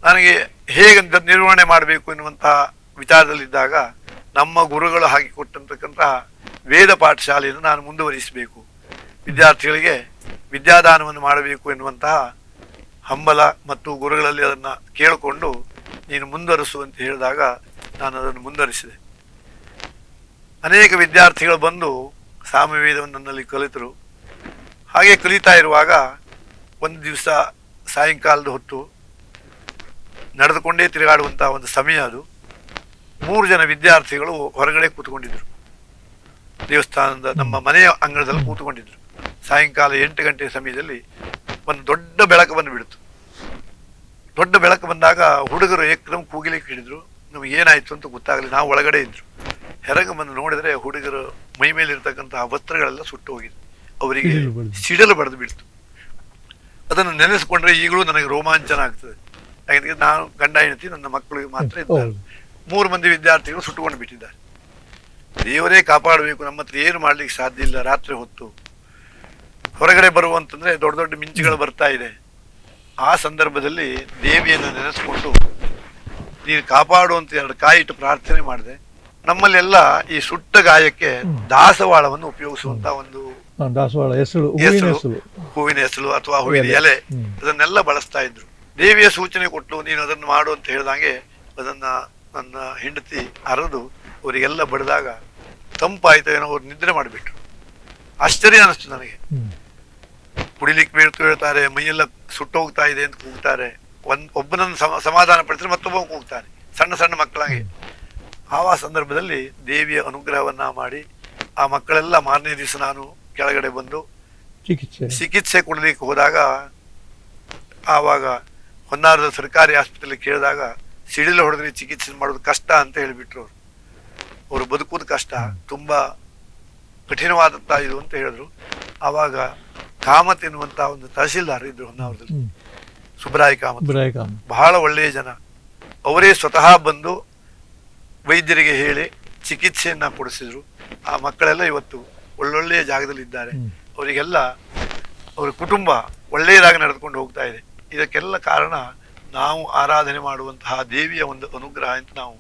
ನನಗೆ ಹೇಗೆ ನಿರ್ವಹಣೆ ಮಾಡಬೇಕು ಎನ್ನುವಂತಹ ವಿಚಾರದಲ್ಲಿದ್ದಾಗ ನಮ್ಮ ಗುರುಗಳು ಹಾಕಿಕೊಟ್ಟಂತಕ್ಕಂತಹ ವೇದ ಪಾಠಶಾಲೆಯನ್ನು ನಾನು ಮುಂದುವರಿಸಬೇಕು, ವಿದ್ಯಾರ್ಥಿಗಳಿಗೆ ವಿದ್ಯಾದಾನವನ್ನು ಮಾಡಬೇಕು ಎನ್ನುವಂತಹ ಹಂಬಲ ಮತ್ತು ಗುರುಗಳಲ್ಲಿ ಅದನ್ನು ಕೇಳಿಕೊಂಡು ನೀನು ಮುಂದುವರಿಸು ಅಂತ ಹೇಳಿದಾಗ ನಾನು ಅದನ್ನು ಮುಂದುವರಿಸಿದೆ. ಅನೇಕ ವಿದ್ಯಾರ್ಥಿಗಳು ಬಂದು ಸಾಮವೇದವನ್ನು ನನ್ನಲ್ಲಿ ಕಲಿತರು. ಹಾಗೆ ಕಲಿತಾ ಇರುವಾಗ ಒಂದು ದಿವಸ ಸಾಯಂಕಾಲದ ಹೊತ್ತು ನಡೆದುಕೊಂಡೇ ತಿರುಗಾಡುವಂತಹ ಒಂದು ಸಮಯ ಅದು. 3 ಜನ ವಿದ್ಯಾರ್ಥಿಗಳು ಹೊರಗಡೆ ಕೂತ್ಕೊಂಡಿದ್ರು. ದೇವಸ್ಥಾನದ ನಮ್ಮ ಮನೆಯ ಅಂಗಳದಲ್ಲಿ ಕೂತ್ಕೊಂಡಿದ್ರು. ಸಾಯಂಕಾಲ 8 ಗಂಟೆ ಸಮಯದಲ್ಲಿ ಒಂದು ದೊಡ್ಡ ಬೆಳಕು ಬಂದುಬಿಡ್ತು. ದೊಡ್ಡ ಬೆಳಕು ಬಂದಾಗ ಹುಡುಗರು ಏಕದಮ್ ಕೂಗಿಲಿಕ್ಕೆ ಹಿಡಿದ್ರು. ನಮಗೆ ಏನಾಯ್ತು ಅಂತ ಗೊತ್ತಾಗಲಿ. ನಾವು ಒಳಗಡೆ ಇದ್ರು. ಹೊರಗೆ ಬಂದು ನೋಡಿದ್ರೆ ಹುಡುಗರು ಮೈ ಮೇಲೆ ಇರ್ತಕ್ಕಂತಹ ವಸ್ತ್ರಗಳೆಲ್ಲ ಸುಟ್ಟು ಹೋಗಿದೆ. ಅವರಿಗೆ ಸಿಡಲು ಬಡಿದು ಬಿಡ್ತು. ಅದನ್ನು ನೆನೆಸ್ಕೊಂಡ್ರೆ ಈಗಲೂ ನನಗೆ ರೋಮಾಂಚನ ಆಗ್ತದೆ. ಯಾಕಂದ್ರೆ ನಾನು ಗಂಡ ಹೆಂಡತಿ, ನನ್ನ ಮಕ್ಕಳಿಗೆ ಮಾತ್ರ ಇದ್ದಾರೆ. 3 ಮಂದಿ ವಿದ್ಯಾರ್ಥಿಗಳು ಸುಟ್ಟುಕೊಂಡು ಬಿಟ್ಟಿದ್ದಾರೆ. ದೇವರೇ ಕಾಪಾಡಬೇಕು, ನಮ್ಮ ಹತ್ರ ಏನು ಮಾಡ್ಲಿಕ್ಕೆ ಸಾಧ್ಯ ಇಲ್ಲ. ರಾತ್ರಿ ಹೊತ್ತು ಹೊರಗಡೆ ಬರುವಂತಂದ್ರೆ ದೊಡ್ಡ ದೊಡ್ಡ ಮಿಂಚುಗಳು ಬರ್ತಾ ಇದೆ. ಆ ಸಂದರ್ಭದಲ್ಲಿ ದೇವಿಯನ್ನು ನೆನೆಸ್ಕೊಂಡು ನೀನು ಕಾಪಾಡುವಂತ 2 ಕಾಯಿ ಇಟ್ಟು ಪ್ರಾರ್ಥನೆ ಮಾಡಿದೆ. ನಮ್ಮಲ್ಲೆಲ್ಲ ಈ ಸುಟ್ಟ ಗಾಯಕ್ಕೆ ದಾಸವಾಳವನ್ನು ಉಪಯೋಗಿಸುವಂತ ಒಂದು ಹೂವಿನ ಹೆಸರು ಅಥವಾ ಹೂವಿನ ಎಲೆ ಅದನ್ನೆಲ್ಲ ಬಳಸ್ತಾ ಇದ್ರು. ದೇವಿಯ ಸೂಚನೆ ಕೊಟ್ಟು ನೀನು ಅದನ್ನು ಮಾಡು ಅಂತ ಹೇಳಿದಂಗೆ ಅದನ್ನ ನನ್ನ ಹೆಂಡತಿ ಅರದು ಅವರಿಗೆಲ್ಲ ಬಡಿದಾಗ ತಂಪಾಯ್ತು ಏನೋ. ಅವ್ರು ನಿದ್ರೆ ಮಾಡಿಬಿಟ್ರು. ಆಶ್ಚರ್ಯ ಅನಿಸ್ತು ನನಗೆ. ಕುಡಿಲಿಕ್ಕೆ ಬೀಳ್ತು ಹೇಳ್ತಾರೆ, ಮೈಯೆಲ್ಲ ಸುಟ್ಟು ಹೋಗ್ತಾ ಇದೆ ಅಂತ ಕೂಗ್ತಾರೆ. ಒಬ್ಬನನ್ನು ಸಮಾಧಾನ ಪಡಿಸಿದ್ರೆ ಮತ್ತೊಬ್ಬ ಕೂಗ್ತಾನೆ, ಸಣ್ಣ ಸಣ್ಣ ಮಕ್ಕಳಾಗೆ. ಆ ಸಂದರ್ಭದಲ್ಲಿ ದೇವಿಯ ಅನುಗ್ರಹವನ್ನ ಮಾಡಿ ಆ ಮಕ್ಕಳೆಲ್ಲ ಮಾರನೇ ದಿವಸ ನಾನು ಕೆಳಗಡೆ ಬಂದು ಚಿಕಿತ್ಸೆ ಕೊಡ್ಲಿಕ್ಕೆ ಹೋದಾಗ ಆವಾಗ ಹೊನ್ನಾರದ ಸರ್ಕಾರಿ ಆಸ್ಪತ್ರೆಯಲ್ಲಿ ಕೇಳಿದಾಗ ಸಿಡಿಲು ಹೊಡೆದ್ರೆ ಚಿಕಿತ್ಸೆ ಮಾಡೋದು ಕಷ್ಟ ಅಂತ ಹೇಳಿಬಿಟ್ರು. ಅವರು ಬದುಕೋದು ಕಷ್ಟ, ತುಂಬಾ ಕಠಿಣವಾದಂತ ಇದು ಅಂತ ಹೇಳಿದ್ರು. ಆವಾಗ ಕಾಮತ್ ಎನ್ನುವಂತ ಒಂದು ತಹಸೀಲ್ದಾರ್ ಇದ್ರು ಹೊನ್ನಾವರದಲ್ಲಿ, ಸುಬ್ರಾಯ ಕಾಮತ್. ಬಹಳ ಒಳ್ಳೆಯ ಜನ. ಅವರೇ ಸ್ವತಃ ಬಂದು ವೈದ್ಯರಿಗೆ ಹೇಳಿ ಚಿಕಿತ್ಸೆಯನ್ನು ಕೊಡಿಸಿದ್ರು. ಆ ಮಕ್ಕಳೆಲ್ಲ ಇವತ್ತು ಒಳ್ಳೊಳ್ಳೆಯ ಜಾಗದಲ್ಲಿದ್ದಾರೆ. ಅವರಿಗೆಲ್ಲ ಅವರ ಕುಟುಂಬ ಒಳ್ಳೆಯದಾಗಿ ನಡೆದುಕೊಂಡು ಹೋಗ್ತಾ ಇದೆ. ಇದಕ್ಕೆಲ್ಲ ಕಾರಣ ನಾವು ಆರಾಧನೆ ಮಾಡುವಂತಹ ದೇವಿಯ ಒಂದು ಅನುಗ್ರಹ ಅಂತ ನಾವು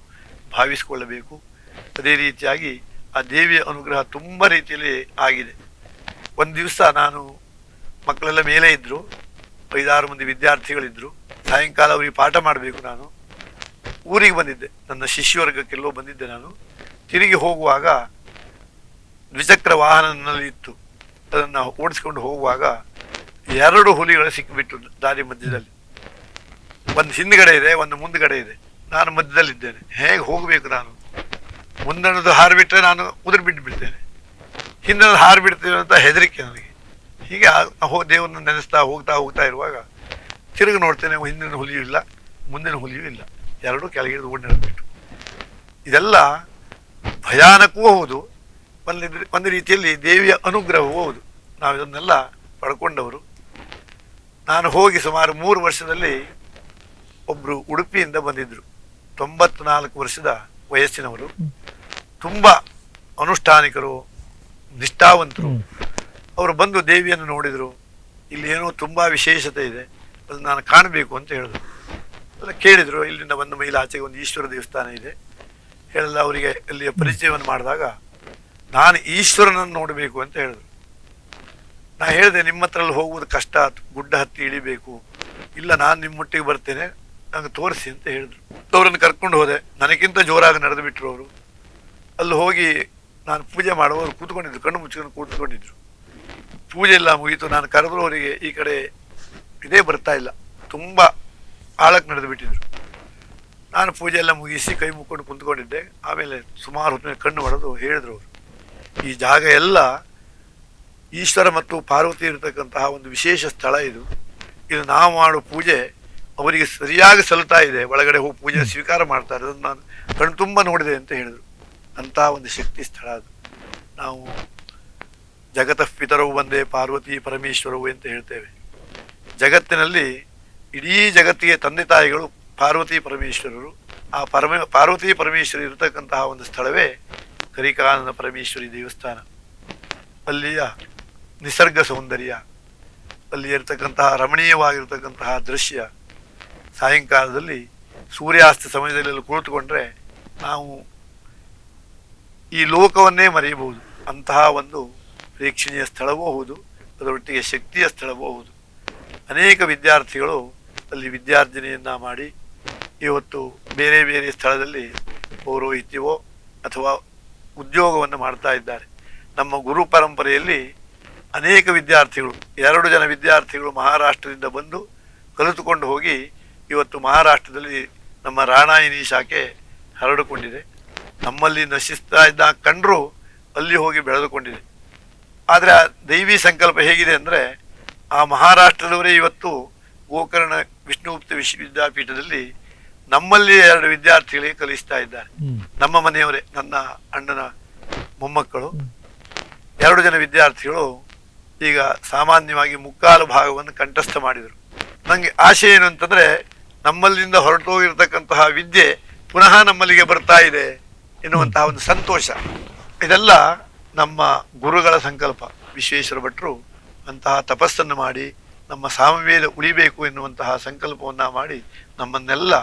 ಭಾವಿಸಿಕೊಳ್ಳಬೇಕು. ಅದೇ ರೀತಿಯಾಗಿ ಆ ದೇವಿಯ ಅನುಗ್ರಹ ತುಂಬ ರೀತಿಯಲ್ಲಿ ಆಗಿದೆ. ಒಂದು ದಿವಸ ನಾನು ಮಕ್ಕಳೆಲ್ಲ ಮೇಲೆ ಇದ್ದರು, 5-6 ಮಂದಿ ವಿದ್ಯಾರ್ಥಿಗಳಿದ್ದರು. ಸಾಯಂಕಾಲ ಅವರಿಗೆ ಪಾಠ ಮಾಡಬೇಕು. ನಾನು ಊರಿಗೆ ಬಂದಿದ್ದೆ, ನನ್ನ ಶಿಷ್ಯವರ್ಗಕ್ಕೆಲ್ಲೋ ಬಂದಿದ್ದೆ. ನಾನು ತಿರುಗಿ ಹೋಗುವಾಗ ದ್ವಿಚಕ್ರ ವಾಹನದಲ್ಲಿ ಇತ್ತು. ಅದನ್ನು ಓಡಿಸ್ಕೊಂಡು ಹೋಗುವಾಗ 2 ಹುಲಿಗಳು ಸಿಕ್ಕಿಬಿಟ್ಟು ದಾರಿ ಮಧ್ಯದಲ್ಲಿ. ಒಂದು ಹಿಂದ್ಗಡೆ ಇದೆ, ಒಂದು ಮುಂದ್ಗಡೆ ಇದೆ. ನಾನು ಮಧ್ಯದಲ್ಲಿದ್ದೇನೆ. ಹೇಗೆ ಹೋಗಬೇಕು? ನಾನು ಮುಂದಣದು ಹಾರಿಬಿಟ್ರೆ ನಾನು ಉದುರು ಬಿಟ್ಟುಬಿಡ್ತೇನೆ, ಹಿಂದಣದು ಹಾರಿಬಿಡ್ತೇವೆ ಅಂತ ಹೆದರಿಕೆ ನನಗೆ. ಹೀಗೆ ದೇವರನ್ನು ನೆನೆಸ್ತಾ ಹೋಗ್ತಾ ಇರುವಾಗ ತಿರುಗಿ ನೋಡ್ತೇನೆ, ಹಿಂದಿನ ಹುಲಿಯೂ ಇಲ್ಲ, ಮುಂದಿನ ಹುಲಿಯೂ ಇಲ್ಲ. 2 ಕೆಳಗಿಳಿದು ಓಡಿ ನಡೆದ್ಬಿಟ್ಟು. ಇದೆಲ್ಲ ಭಯಾನಕವೂ ಹೌದು, ಒಂದು ರೀತಿಯಲ್ಲಿ ದೇವಿಯ ಅನುಗ್ರಹವೂ ಹೌದು. ನಾವು ಇದನ್ನೆಲ್ಲ ಪಡ್ಕೊಂಡವರು. ನಾನು ಹೋಗಿ ಸುಮಾರು 3 ವರ್ಷದಲ್ಲಿ ಒಬ್ಬರು ಉಡುಪಿಯಿಂದ ಬಂದಿದ್ದರು, 94 ವರ್ಷದ ವಯಸ್ಸಿನವರು, ತುಂಬ ಅನುಷ್ಠಾನಿಕರು, ನಿಷ್ಠಾವಂತರು. ಅವರು ಬಂದು ದೇವಿಯನ್ನು ನೋಡಿದರು. ಇಲ್ಲಿ ಏನೋ ತುಂಬ ವಿಶೇಷತೆ ಇದೆ, ಅದು ನಾನು ಕಾಣಬೇಕು ಅಂತ ಹೇಳಿದ್ರು. ಎಲ್ಲ ಕೇಳಿದರು. ಇಲ್ಲಿಂದ ಒಂದು ಮೈಲಿ ಆಚೆಗೆ ಒಂದು ಈಶ್ವರ ದೇವಸ್ಥಾನ ಇದೆ ಹೇಳಲ್ಲ. ಅವರಿಗೆ ಅಲ್ಲಿಯ ಪರಿಚಯವನ್ನು ಮಾಡಿದಾಗ ನಾನು ಈಶ್ವರನನ್ನು ನೋಡಬೇಕು ಅಂತ ಹೇಳಿದ್ರು. ನಾ ಹೇಳಿದೆ, ನಿಮ್ಮ ಹತ್ರ ಅಲ್ಲಿ ಹೋಗುವುದು ಕಷ್ಟ, ಗುಡ್ಡ ಹತ್ತಿ ಇಳಿಬೇಕು. ಇಲ್ಲ, ನಾನು ನಿಮ್ಮೊಟ್ಟಿಗೆ ಬರ್ತೇನೆ, ನಂಗೆ ತೋರಿಸಿ ಅಂತ ಹೇಳಿದ್ರು. ಅವರನ್ನು ಕರ್ಕೊಂಡು ಹೋದೆ. ನನಗಿಂತ ಜೋರಾಗಿ ನಡೆದು ಬಿಟ್ಟರು ಅವರು. ಅಲ್ಲಿ ಹೋಗಿ ನಾನು ಪೂಜೆ ಮಾಡುವವರು ಕೂತ್ಕೊಂಡಿದ್ರು, ಕಣ್ಣು ಮುಚ್ಕೊಂಡು ಕೂತ್ಕೊಂಡಿದ್ರು. ಪೂಜೆ ಎಲ್ಲ ಮುಗೀತು. ನಾನು ಕರೆದ್ರು, ಅವರಿಗೆ ಈ ಕಡೆ ಇದೇ ಬರ್ತಾ ಇಲ್ಲ, ತುಂಬ ಆಳಕ್ಕೆ ನಡೆದು ಬಿಟ್ಟಿದ್ರು. ನಾನು ಪೂಜೆ ಎಲ್ಲ ಮುಗಿಸಿ ಕೈ ಮುಕ್ಕೊಂಡು ಕುಂತ್ಕೊಂಡಿದ್ದೆ. ಆಮೇಲೆ ಸುಮಾರು ಹೊತ್ತಿನ ಕಣ್ಣು ಹೊಡೆದು ಹೇಳಿದ್ರು ಅವರು, ಈ ಜಾಗ ಎಲ್ಲ ಈಶ್ವರ ಮತ್ತು ಪಾರ್ವತಿ ಇರತಕ್ಕಂತಹ ಒಂದು ವಿಶೇಷ ಸ್ಥಳ ಇದು. ಇದು ನಾವು ಮಾಡೋ ಪೂಜೆ ಅವರಿಗೆ ಸರಿಯಾಗಿ ಸಲ್ತಾ ಇದೆ. ಒಳಗಡೆ ಹೋಗಿ ಪೂಜೆ ಸ್ವೀಕಾರ ಮಾಡ್ತಾರೆ. ಅದನ್ನು ನಾನು ಕಣ್ಣು ತುಂಬ ನೋಡಿದೆ ಅಂತ ಹೇಳಿದರು. ಅಂತಹ ಒಂದು ಶಕ್ತಿ ಸ್ಥಳ ಅದು. ನಾವು ಜಗತಃ ಪಿತರವು ಒಂದೇ ಪಾರ್ವತಿ ಪರಮೇಶ್ವರವು ಅಂತ ಹೇಳ್ತೇವೆ. ಜಗತ್ತಿನಲ್ಲಿ ಇಡೀ ಜಗತ್ತಿಗೆ ತಂದೆ ತಾಯಿಗಳು ಪಾರ್ವತಿ ಪರಮೇಶ್ವರರು. ಆ ಪಾರ್ವತಿ ಪರಮೇಶ್ವರಿ ಇರತಕ್ಕಂತಹ ಒಂದು ಸ್ಥಳವೇ ಕರಿಕಾನನ ಪರಮೇಶ್ವರಿ ದೇವಸ್ಥಾನ. ಅಲ್ಲಿಯ ನಿಸರ್ಗ ಸೌಂದರ್ಯ, ಅಲ್ಲಿ ಇರತಕ್ಕಂತಹ ರಮಣೀಯವಾಗಿರ್ತಕ್ಕಂತಹ ದೃಶ್ಯ, ಸಾಯಂಕಾಲದಲ್ಲಿ ಸೂರ್ಯಾಸ್ತ ಸಮಯದಲ್ಲಿ ಕುಳಿತುಕೊಂಡ್ರೆ ನಾವು ಈ ಲೋಕವನ್ನೇ ಮರೆಯಬಹುದು. ಅಂತಹ ಒಂದು ಪ್ರೇಕ್ಷಣೀಯ ಸ್ಥಳವೂ ಹೌದು, ಅದರೊಟ್ಟಿಗೆ ಶಕ್ತಿಯ ಸ್ಥಳವೂ ಹೌದು. ಅನೇಕ ವಿದ್ಯಾರ್ಥಿಗಳು ಅಲ್ಲಿ ವಿದ್ಯಾರ್ಜನೆಯನ್ನು ಮಾಡಿ ಇವತ್ತು ಬೇರೆ ಬೇರೆ ಸ್ಥಳದಲ್ಲಿ ಪೌರೋಹಿತ್ಯವೋ ಅಥವಾ ಉದ್ಯೋಗವನ್ನು ಮಾಡ್ತಾ ಇದ್ದಾರೆ. ನಮ್ಮ ಗುರು ಪರಂಪರೆಯಲ್ಲಿ ಅನೇಕ ವಿದ್ಯಾರ್ಥಿಗಳು, 2 ಜನ ವಿದ್ಯಾರ್ಥಿಗಳು ಮಹಾರಾಷ್ಟ್ರದಿಂದ ಬಂದು ಕಲಿತುಕೊಂಡು ಹೋಗಿ ಇವತ್ತು ಮಹಾರಾಷ್ಟ್ರದಲ್ಲಿ ನಮ್ಮ ರಾಣಾಯಿನಿ ಶಾಖೆ ಹರಡಿಕೊಂಡಿದೆ. ನಮ್ಮಲ್ಲಿ ನಶಿಸ್ತಾ ಇದ್ದ ಕಂಡರೂ ಅಲ್ಲಿ ಹೋಗಿ ಬೆಳೆದುಕೊಂಡಿದೆ. ಆದರೆ ಆ ದೈವಿ ಸಂಕಲ್ಪ ಹೇಗಿದೆ ಅಂದರೆ, ಆ ಮಹಾರಾಷ್ಟ್ರದವರೇ ಇವತ್ತು ಗೋಕರ್ಣ ವಿಷ್ಣುಗುಪ್ತ ವಿಶ್ವವಿದ್ಯಾಪೀಠದಲ್ಲಿ ನಮ್ಮಲ್ಲಿ 2 ವಿದ್ಯಾರ್ಥಿಗಳಿಗೆ ಕಲಿಸ್ತಾ ಇದ್ದಾರೆ. ನಮ್ಮ ಮನೆಯವರೇ, ನನ್ನ ಅಣ್ಣನ ಮೊಮ್ಮಕ್ಕಳು 2 ಜನ ವಿದ್ಯಾರ್ಥಿಗಳು ಈಗ ಸಾಮಾನ್ಯವಾಗಿ 3/4 ಭಾಗವನ್ನು ಕಂಠಸ್ಥ ಮಾಡಿದರು. ನನಗೆ ಆಶೆ ಏನು ಅಂತಂದರೆ, ನಮ್ಮಲ್ಲಿಂದ ಹೊರಟೋಗಿರ್ತಕ್ಕಂತಹ ವಿದ್ಯೆ ಪುನಃ ನಮ್ಮಲ್ಲಿಗೆ ಬರ್ತಾ ಇದೆ ಎನ್ನುವಂತಹ ಒಂದು ಸಂತೋಷ. ಇದೆಲ್ಲ ನಮ್ಮ ಗುರುಗಳ ಸಂಕಲ್ಪ. ವಿಶ್ವೇಶ್ವರ ಭಟ್ರು ಅಂತಹ ತಪಸ್ಸನ್ನು ಮಾಡಿ ನಮ್ಮ ಸಾಮವೇದ ಉಳಿಬೇಕು ಎನ್ನುವಂತಹ ಸಂಕಲ್ಪವನ್ನು ಮಾಡಿ ನಮ್ಮನ್ನೆಲ್ಲ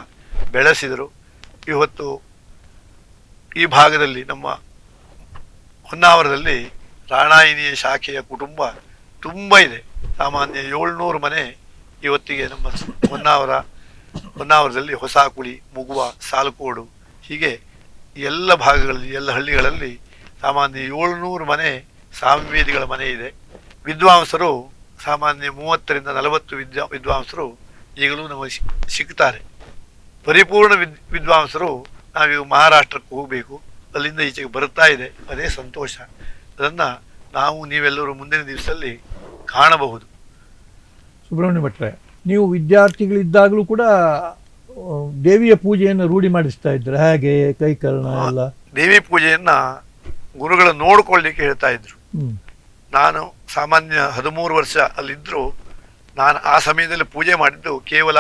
ಬೆಳೆಸಿದರು. ಇವತ್ತು ಈ ಭಾಗದಲ್ಲಿ ನಮ್ಮ ಹೊನ್ನಾವರದಲ್ಲಿ ರಾಣಾಯಿನಿಯ ಶಾಖೆಯ ಕುಟುಂಬ ತುಂಬ ಇದೆ. ಸಾಮಾನ್ಯ 700 ಮನೆ ಇವತ್ತಿಗೆ ನಮ್ಮ ಹೊನ್ನಾವರದಲ್ಲಿ ಹೊಸಕುಳಿ, ಮುಗುವ, ಸಾಲಕೋಡು, ಹೀಗೆ ಎಲ್ಲ ಭಾಗಗಳಲ್ಲಿ, ಎಲ್ಲ ಹಳ್ಳಿಗಳಲ್ಲಿ ಸಾಮಾನ್ಯ 700 ಮನೆ ಸಾಮವೇದಿಗಳ ಮನೆ ಇದೆ. ವಿದ್ವಾಂಸರು ಸಾಮಾನ್ಯ 30ರಿಂದ 40 ವಿದ್ವಾಂಸರು ಈಗಲೂ ನಮಗೆ ಸಿಗ್ತಾರೆ. ಪರಿಪೂರ್ಣ ವಿದ್ವಾಂಸರು ನಾವೀಗ ಮಹಾರಾಷ್ಟ್ರಕ್ಕೆ ಹೋಗಬೇಕು, ಅಲ್ಲಿಂದ ಈಚೆಗೆ ಬರ್ತಾ ಇದೆ. ಅದೇ ಸಂತೋಷ. ಅದನ್ನು ನಾವು ನೀವೆಲ್ಲರೂ ಮುಂದಿನ ದಿವಸದಲ್ಲಿ ಕಾಣಬಹುದು. ಸುಬ್ರಹ್ಮಣ್ಯ ಭಟ್ರೆ, ನೀವು ವಿದ್ಯಾರ್ಥಿಗಳಿದ್ದಾಗಲೂ ಕೂಡ ದೇವಿಯ ಪೂಜೆಯನ್ನು ರೂಢಿ ಮಾಡಿಸ್ತಾ ಇದ್ರೆ ಹೇಗೆ? ಕೈಕರ್ಣ ಎಲ್ಲ ದೇವಿ ಪೂಜೆಯನ್ನು ಗುರುಗಳು ನೋಡ್ಕೊಳ್ಳಿಕ್ಕೆ ಹೇಳ್ತಾ ಇದ್ರು. ನಾನು ಸಾಮಾನ್ಯ 13 ವರ್ಷ ಅಲ್ಲಿದ್ದರೂ ನಾನು ಆ ಸಮಯದಲ್ಲಿ ಪೂಜೆ ಮಾಡಿದ್ದು ಕೇವಲ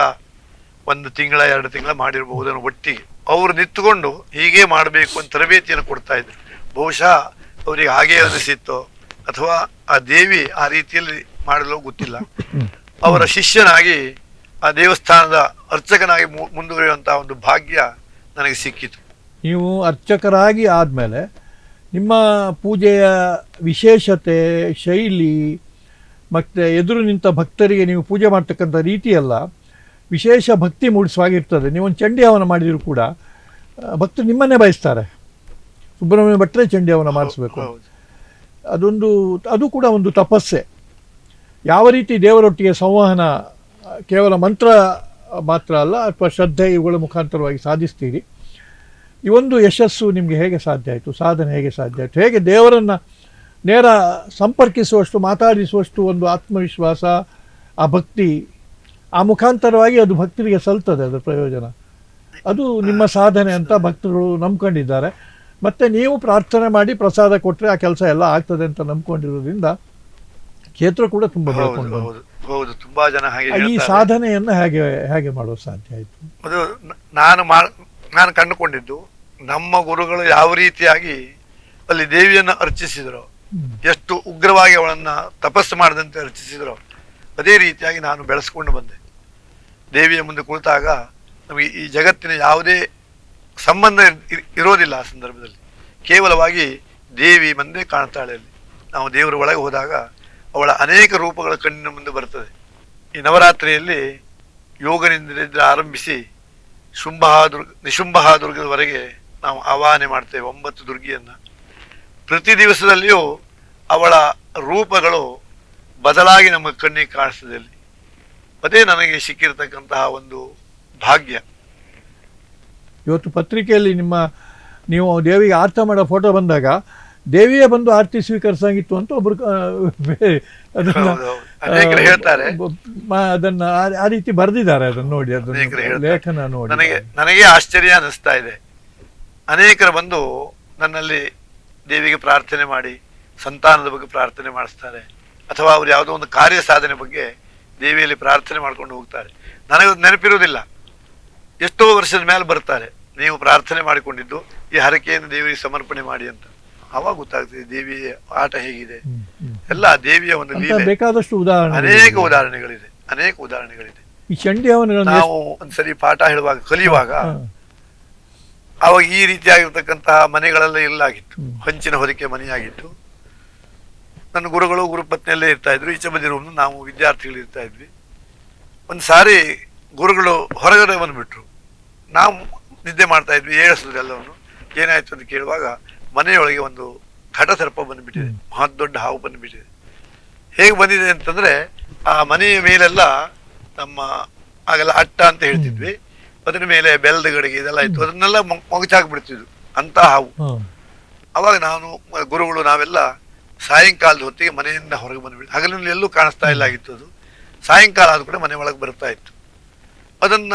1 ತಿಂಗಳ 2 ತಿಂಗಳ ಮಾಡಿರಬಹುದನ್ನು ಒಟ್ಟಿಗೆ. ಅವರು ನಿಂತುಕೊಂಡು ಹೀಗೆ ಮಾಡಬೇಕು ಅಂತ ತರಬೇತಿಯನ್ನು ಕೊಡ್ತಾ ಇದ್ರು. ಬಹುಶಃ ಅವರಿಗೆ ಹಾಗೆ ಅನಿಸಿತ್ತೋ ಅಥವಾ ಆ ದೇವಿ ಆ ರೀತಿಯಲ್ಲಿ ಮಾಡಲು ಗೊತ್ತಿಲ್ಲ. ಅವರ ಶಿಷ್ಯನಾಗಿ ಆ ದೇವಸ್ಥಾನದ ಅರ್ಚಕನಾಗಿ ಮುಂದುವರಿಯುವಂತಹ ಒಂದು ಭಾಗ್ಯ ನನಗೆ ಸಿಕ್ಕಿತು. ನೀವು ಅರ್ಚಕರಾಗಿ ಆದಮೇಲೆ ನಿಮ್ಮ ಪೂಜೆಯ ವಿಶೇಷತೆ, ಶೈಲಿ ಮತ್ತು ಎದುರು ನಿಂತ ಭಕ್ತರಿಗೆ ನೀವು ಪೂಜೆ ಮಾಡ್ತಕ್ಕಂಥ ರೀತಿಯೆಲ್ಲ ವಿಶೇಷ ಭಕ್ತಿ ಮೂಡಿಸುವಾಗಿರ್ತದೆ. ನೀವೊಂದು ಚಂಡಿ ಹವನ ಮಾಡಿದರೂ ಕೂಡ ಭಕ್ತರು ನಿಮ್ಮನ್ನೇ ಬಯಸ್ತಾರೆ. ಸುಬ್ರಹ್ಮಣ್ಯ ಭಟ್ರೆ ಚಂಡಿ ಹವನ ಮಾಡಿಸ್ಬೇಕು, ಅದು ಕೂಡ ಒಂದು ತಪಸ್ಸೆ. ಯಾವ ರೀತಿ ದೇವರೊಟ್ಟಿಗೆ ಸಂವಹನ ಕೇವಲ ಮಂತ್ರ ಮಾತ್ರ ಅಲ್ಲ, ಅಥವಾ ಶ್ರದ್ಧೆ ಇವುಗಳ ಮುಖಾಂತರವಾಗಿ ಸಾಧಿಸ್ತೀರಿ. ಈ ಒಂದು ಯಶಸ್ಸು ನಿಮಗೆ ಹೇಗೆ ಸಾಧ್ಯ ಆಯಿತು? ಸಾಧನೆ ಹೇಗೆ ಸಾಧ್ಯ ಆಯಿತು? ಹೇಗೆ ದೇವರನ್ನು ನೇರ ಸಂಪರ್ಕಿಸುವಷ್ಟು, ಮಾತಾಡಿಸುವಷ್ಟು ಒಂದು ಆತ್ಮವಿಶ್ವಾಸ, ಆ ಭಕ್ತಿ, ಆ ಮುಖಾಂತರವಾಗಿ ಅದು ಭಕ್ತರಿಗೆ ಸಲ್ತದೆ ಅದರ ಪ್ರಯೋಜನ. ಅದು ನಿಮ್ಮ ಸಾಧನೆ ಅಂತ ಭಕ್ತರು ನಂಬ್ಕೊಂಡಿದ್ದಾರೆ. ಮತ್ತು ನೀವು ಪ್ರಾರ್ಥನೆ ಮಾಡಿ ಪ್ರಸಾದ ಕೊಟ್ಟರೆ ಆ ಕೆಲಸ ಎಲ್ಲ ಆಗ್ತದೆ ಅಂತ ನಂಬ್ಕೊಂಡಿರೋದ್ರಿಂದ ಕ್ಷೇತ್ರ ಕೂಡ ತುಂಬ ಬೆಳ್ಕೊಂಡು ಹೌದು. ತುಂಬಾ ಜನ ಹಾಗೆ ಈ ಸಾಧನೆಯನ್ನು ಹೇಗೆ ಮಾಡೋದು ಸಾಧ್ಯ ಆಯಿತು? ಅದು ನಾನು ಕಂಡುಕೊಂಡಿದ್ದು, ನಮ್ಮ ಗುರುಗಳು ಯಾವ ರೀತಿಯಾಗಿ ಅಲ್ಲಿ ದೇವಿಯನ್ನು ಅರ್ಚಿಸಿದರೋ, ಎಷ್ಟು ಉಗ್ರವಾಗಿ ಅವಳನ್ನ ತಪಸ್ಸು ಮಾಡದಂತೆ ಅರ್ಚಿಸಿದರೋ, ಅದೇ ರೀತಿಯಾಗಿ ನಾನು ಬೆಳೆಸ್ಕೊಂಡು ಬಂದೆ. ದೇವಿಯ ಮುಂದೆ ಕುಳಿತಾಗ ನಮಗೆ ಈ ಜಗತ್ತಿನ ಯಾವುದೇ ಸಂಬಂಧ ಇರೋದಿಲ್ಲ. ಆ ಸಂದರ್ಭದಲ್ಲಿ ಕೇವಲವಾಗಿ ದೇವಿ ಮುಂದೆ ಕಾಣ್ತಾಳೆ. ಅಲ್ಲಿ ನಾವು ದೇವರ ಒಳಗೆ ಹೋದಾಗ ಅವಳ ಅನೇಕ ರೂಪಗಳ ಕಣ್ಣಿನ ಮುಂದೆ ಬರ್ತದೆ. ಈ ನವರಾತ್ರಿಯಲ್ಲಿ ಯೋಗನಿಂದ ಆರಂಭಿಸಿ ನಿಶುಂಭಹಾದುರ್ಗದವರೆಗೆ ನಾವು ಆವಾಹನೆ ಮಾಡ್ತೇವೆ 9 ದುರ್ಗಿಯನ್ನು. ಪ್ರತಿ ದಿವಸದಲ್ಲಿಯೂ ಅವಳ ರೂಪಗಳು ಬದಲಾಗಿ ನಮ್ಮ ಕಣ್ಣಿಗೆ ಕಾಣಿಸ್ತದೆ. ಅಲ್ಲಿ ಅದೇ ನನಗೆ ಸಿಕ್ಕಿರತಕ್ಕಂತಹ ಒಂದು ಭಾಗ್ಯ. ಇವತ್ತು ಪತ್ರಿಕೆಯಲ್ಲಿ ನೀವು ದೇವಿಗೆ ಆರತಿ ಮಾಡೋ ಫೋಟೋ ಬಂದಾಗ ದೇವಿಯೇ ಬಂದು ಆರತಿ ಸ್ವೀಕರಿಸಾಗಿತ್ತು ಅಂತ ಒಬ್ರು ಹೇಳ್ತಾರೆ. ಅದನ್ನ ಆ ರೀತಿ ಬರೆದಿದ್ದಾರೆ. ಅದನ್ನು ನೋಡಿ, ಅದನ್ನ ಲೇಖನ ನೋಡಿ ನನಗೆ ಆಶ್ಚರ್ಯ ಅನಿಸ್ತಾ ಇದೆ. ಅನೇಕರು ಬಂದು ನನ್ನಲ್ಲಿ ದೇವಿಗೆ ಪ್ರಾರ್ಥನೆ ಮಾಡಿ ಸಂತಾನದ ಬಗ್ಗೆ ಪ್ರಾರ್ಥನೆ ಮಾಡಿಸ್ತಾರೆ, ಅಥವಾ ಅವ್ರು ಯಾವುದೋ ಒಂದು ಕಾರ್ಯ ಸಾಧನೆ ಬಗ್ಗೆ ದೇವಿಯಲ್ಲಿ ಪ್ರಾರ್ಥನೆ ಮಾಡ್ಕೊಂಡು ಹೋಗ್ತಾರೆ. ನನಗೆ ನೆನಪಿರುವುದಿಲ್ಲ. ಎಷ್ಟೋ ವರ್ಷದ ಮೇಲೆ ಬರ್ತಾರೆ, ನೀವು ಪ್ರಾರ್ಥನೆ ಮಾಡಿಕೊಂಡಿದ್ದು ಈ ಹರಕೆಯನ್ನು ದೇವಿಗೆ ಸಮರ್ಪಣೆ ಮಾಡಿ ಅಂತ. ಅವಾಗ ಗೊತ್ತಾಗ್ತದೆ ದೇವಿಯ ಆಟ ಹೇಗಿದೆ. ಎಲ್ಲ ದೇವಿಯ ಒಂದು ಲೀಲೆ. ಬೇಕಾದಷ್ಟು ಅನೇಕ ಉದಾಹರಣೆಗಳಿದೆ. ಈ ಚಂಡಿ ಹವನಗಳನ್ನು ನಾವು ಒಂದ್ಸರಿ ಪಾಠ ಹೇಳುವಾಗ ಕಲಿಯುವಾಗ ಅವಾಗ ಈ ರೀತಿಯಾಗಿರ್ತಕ್ಕಂತಹ ಮನೆಗಳೆಲ್ಲ ಇಲ್ಲಾಗಿತ್ತು. ಹಂಚಿನ ಹೊದಿಕೆ ಮನೆಯಾಗಿತ್ತು. ನನ್ನ ಗುರುಗಳು ಗುರುಪತ್ನಿಯಲ್ಲೇ ಇರ್ತಾ ಇದ್ರು. ಈಚೆ ಬಂದಿರೋನು ನಾವು ವಿದ್ಯಾರ್ಥಿಗಳು ಇರ್ತಾ ಇದ್ವಿ. ಒಂದು ಸಾರಿ ಗುರುಗಳು ಹೊರಗಡೆ ಬಂದ್ಬಿಟ್ರು. ನಾವು ನಿದ್ದೆ ಮಾಡ್ತಾ ಇದ್ವಿ. ಏಳಿಸಿದ್ರು ಎಲ್ಲವನ್ನು. ಏನಾಯ್ತು ಅಂತ ಕೇಳುವಾಗ ಮನೆಯೊಳಗೆ ಒಂದು ಘಟಸರ್ಪ ಬಂದುಬಿಟ್ಟಿದೆ. ಮಹತ್ ದೊಡ್ಡ ಹಾವು ಬಂದುಬಿಟ್ಟಿದೆ. ಹೇಗೆ ಬಂದಿದೆ ಅಂತಂದ್ರೆ, ಆ ಮನೆಯ ಮೇಲೆಲ್ಲ ನಮ್ಮ ಆಗೆಲ್ಲ ಅಟ್ಟ ಅಂತ ಹೇಳ್ತಿದ್ವಿ, ಅದರ ಮೇಲೆ ಬೆಲ್ಲದ ಗಡಿಗೆ ಇದೆಲ್ಲ ಇತ್ತು. ಅದನ್ನೆಲ್ಲ ಮೊಗಚಾಕ್ಬಿಡ್ತಿದ್ವು ಅಂತ ಹಾವು. ಅವಾಗ ನಾನು ಗುರುಗಳು ನಾವೆಲ್ಲ ಸಾಯಂಕಾಲದ ಹೊತ್ತಿಗೆ ಮನೆಯಿಂದ ಹೊರಗೆ ಬಂದ್ಬಿಟ್ಟು, ಹಗಲಿನಲ್ಲಿ ಎಲ್ಲೂ ಕಾಣಿಸ್ತಾ ಇಲ್ಲ ಆಗಿತ್ತು. ಅದು ಸಾಯಂಕಾಲ ಆದ ಕೂಡ ಮನೆ ಒಳಗೆ ಬರ್ತಾ ಇತ್ತು. ಅದನ್ನ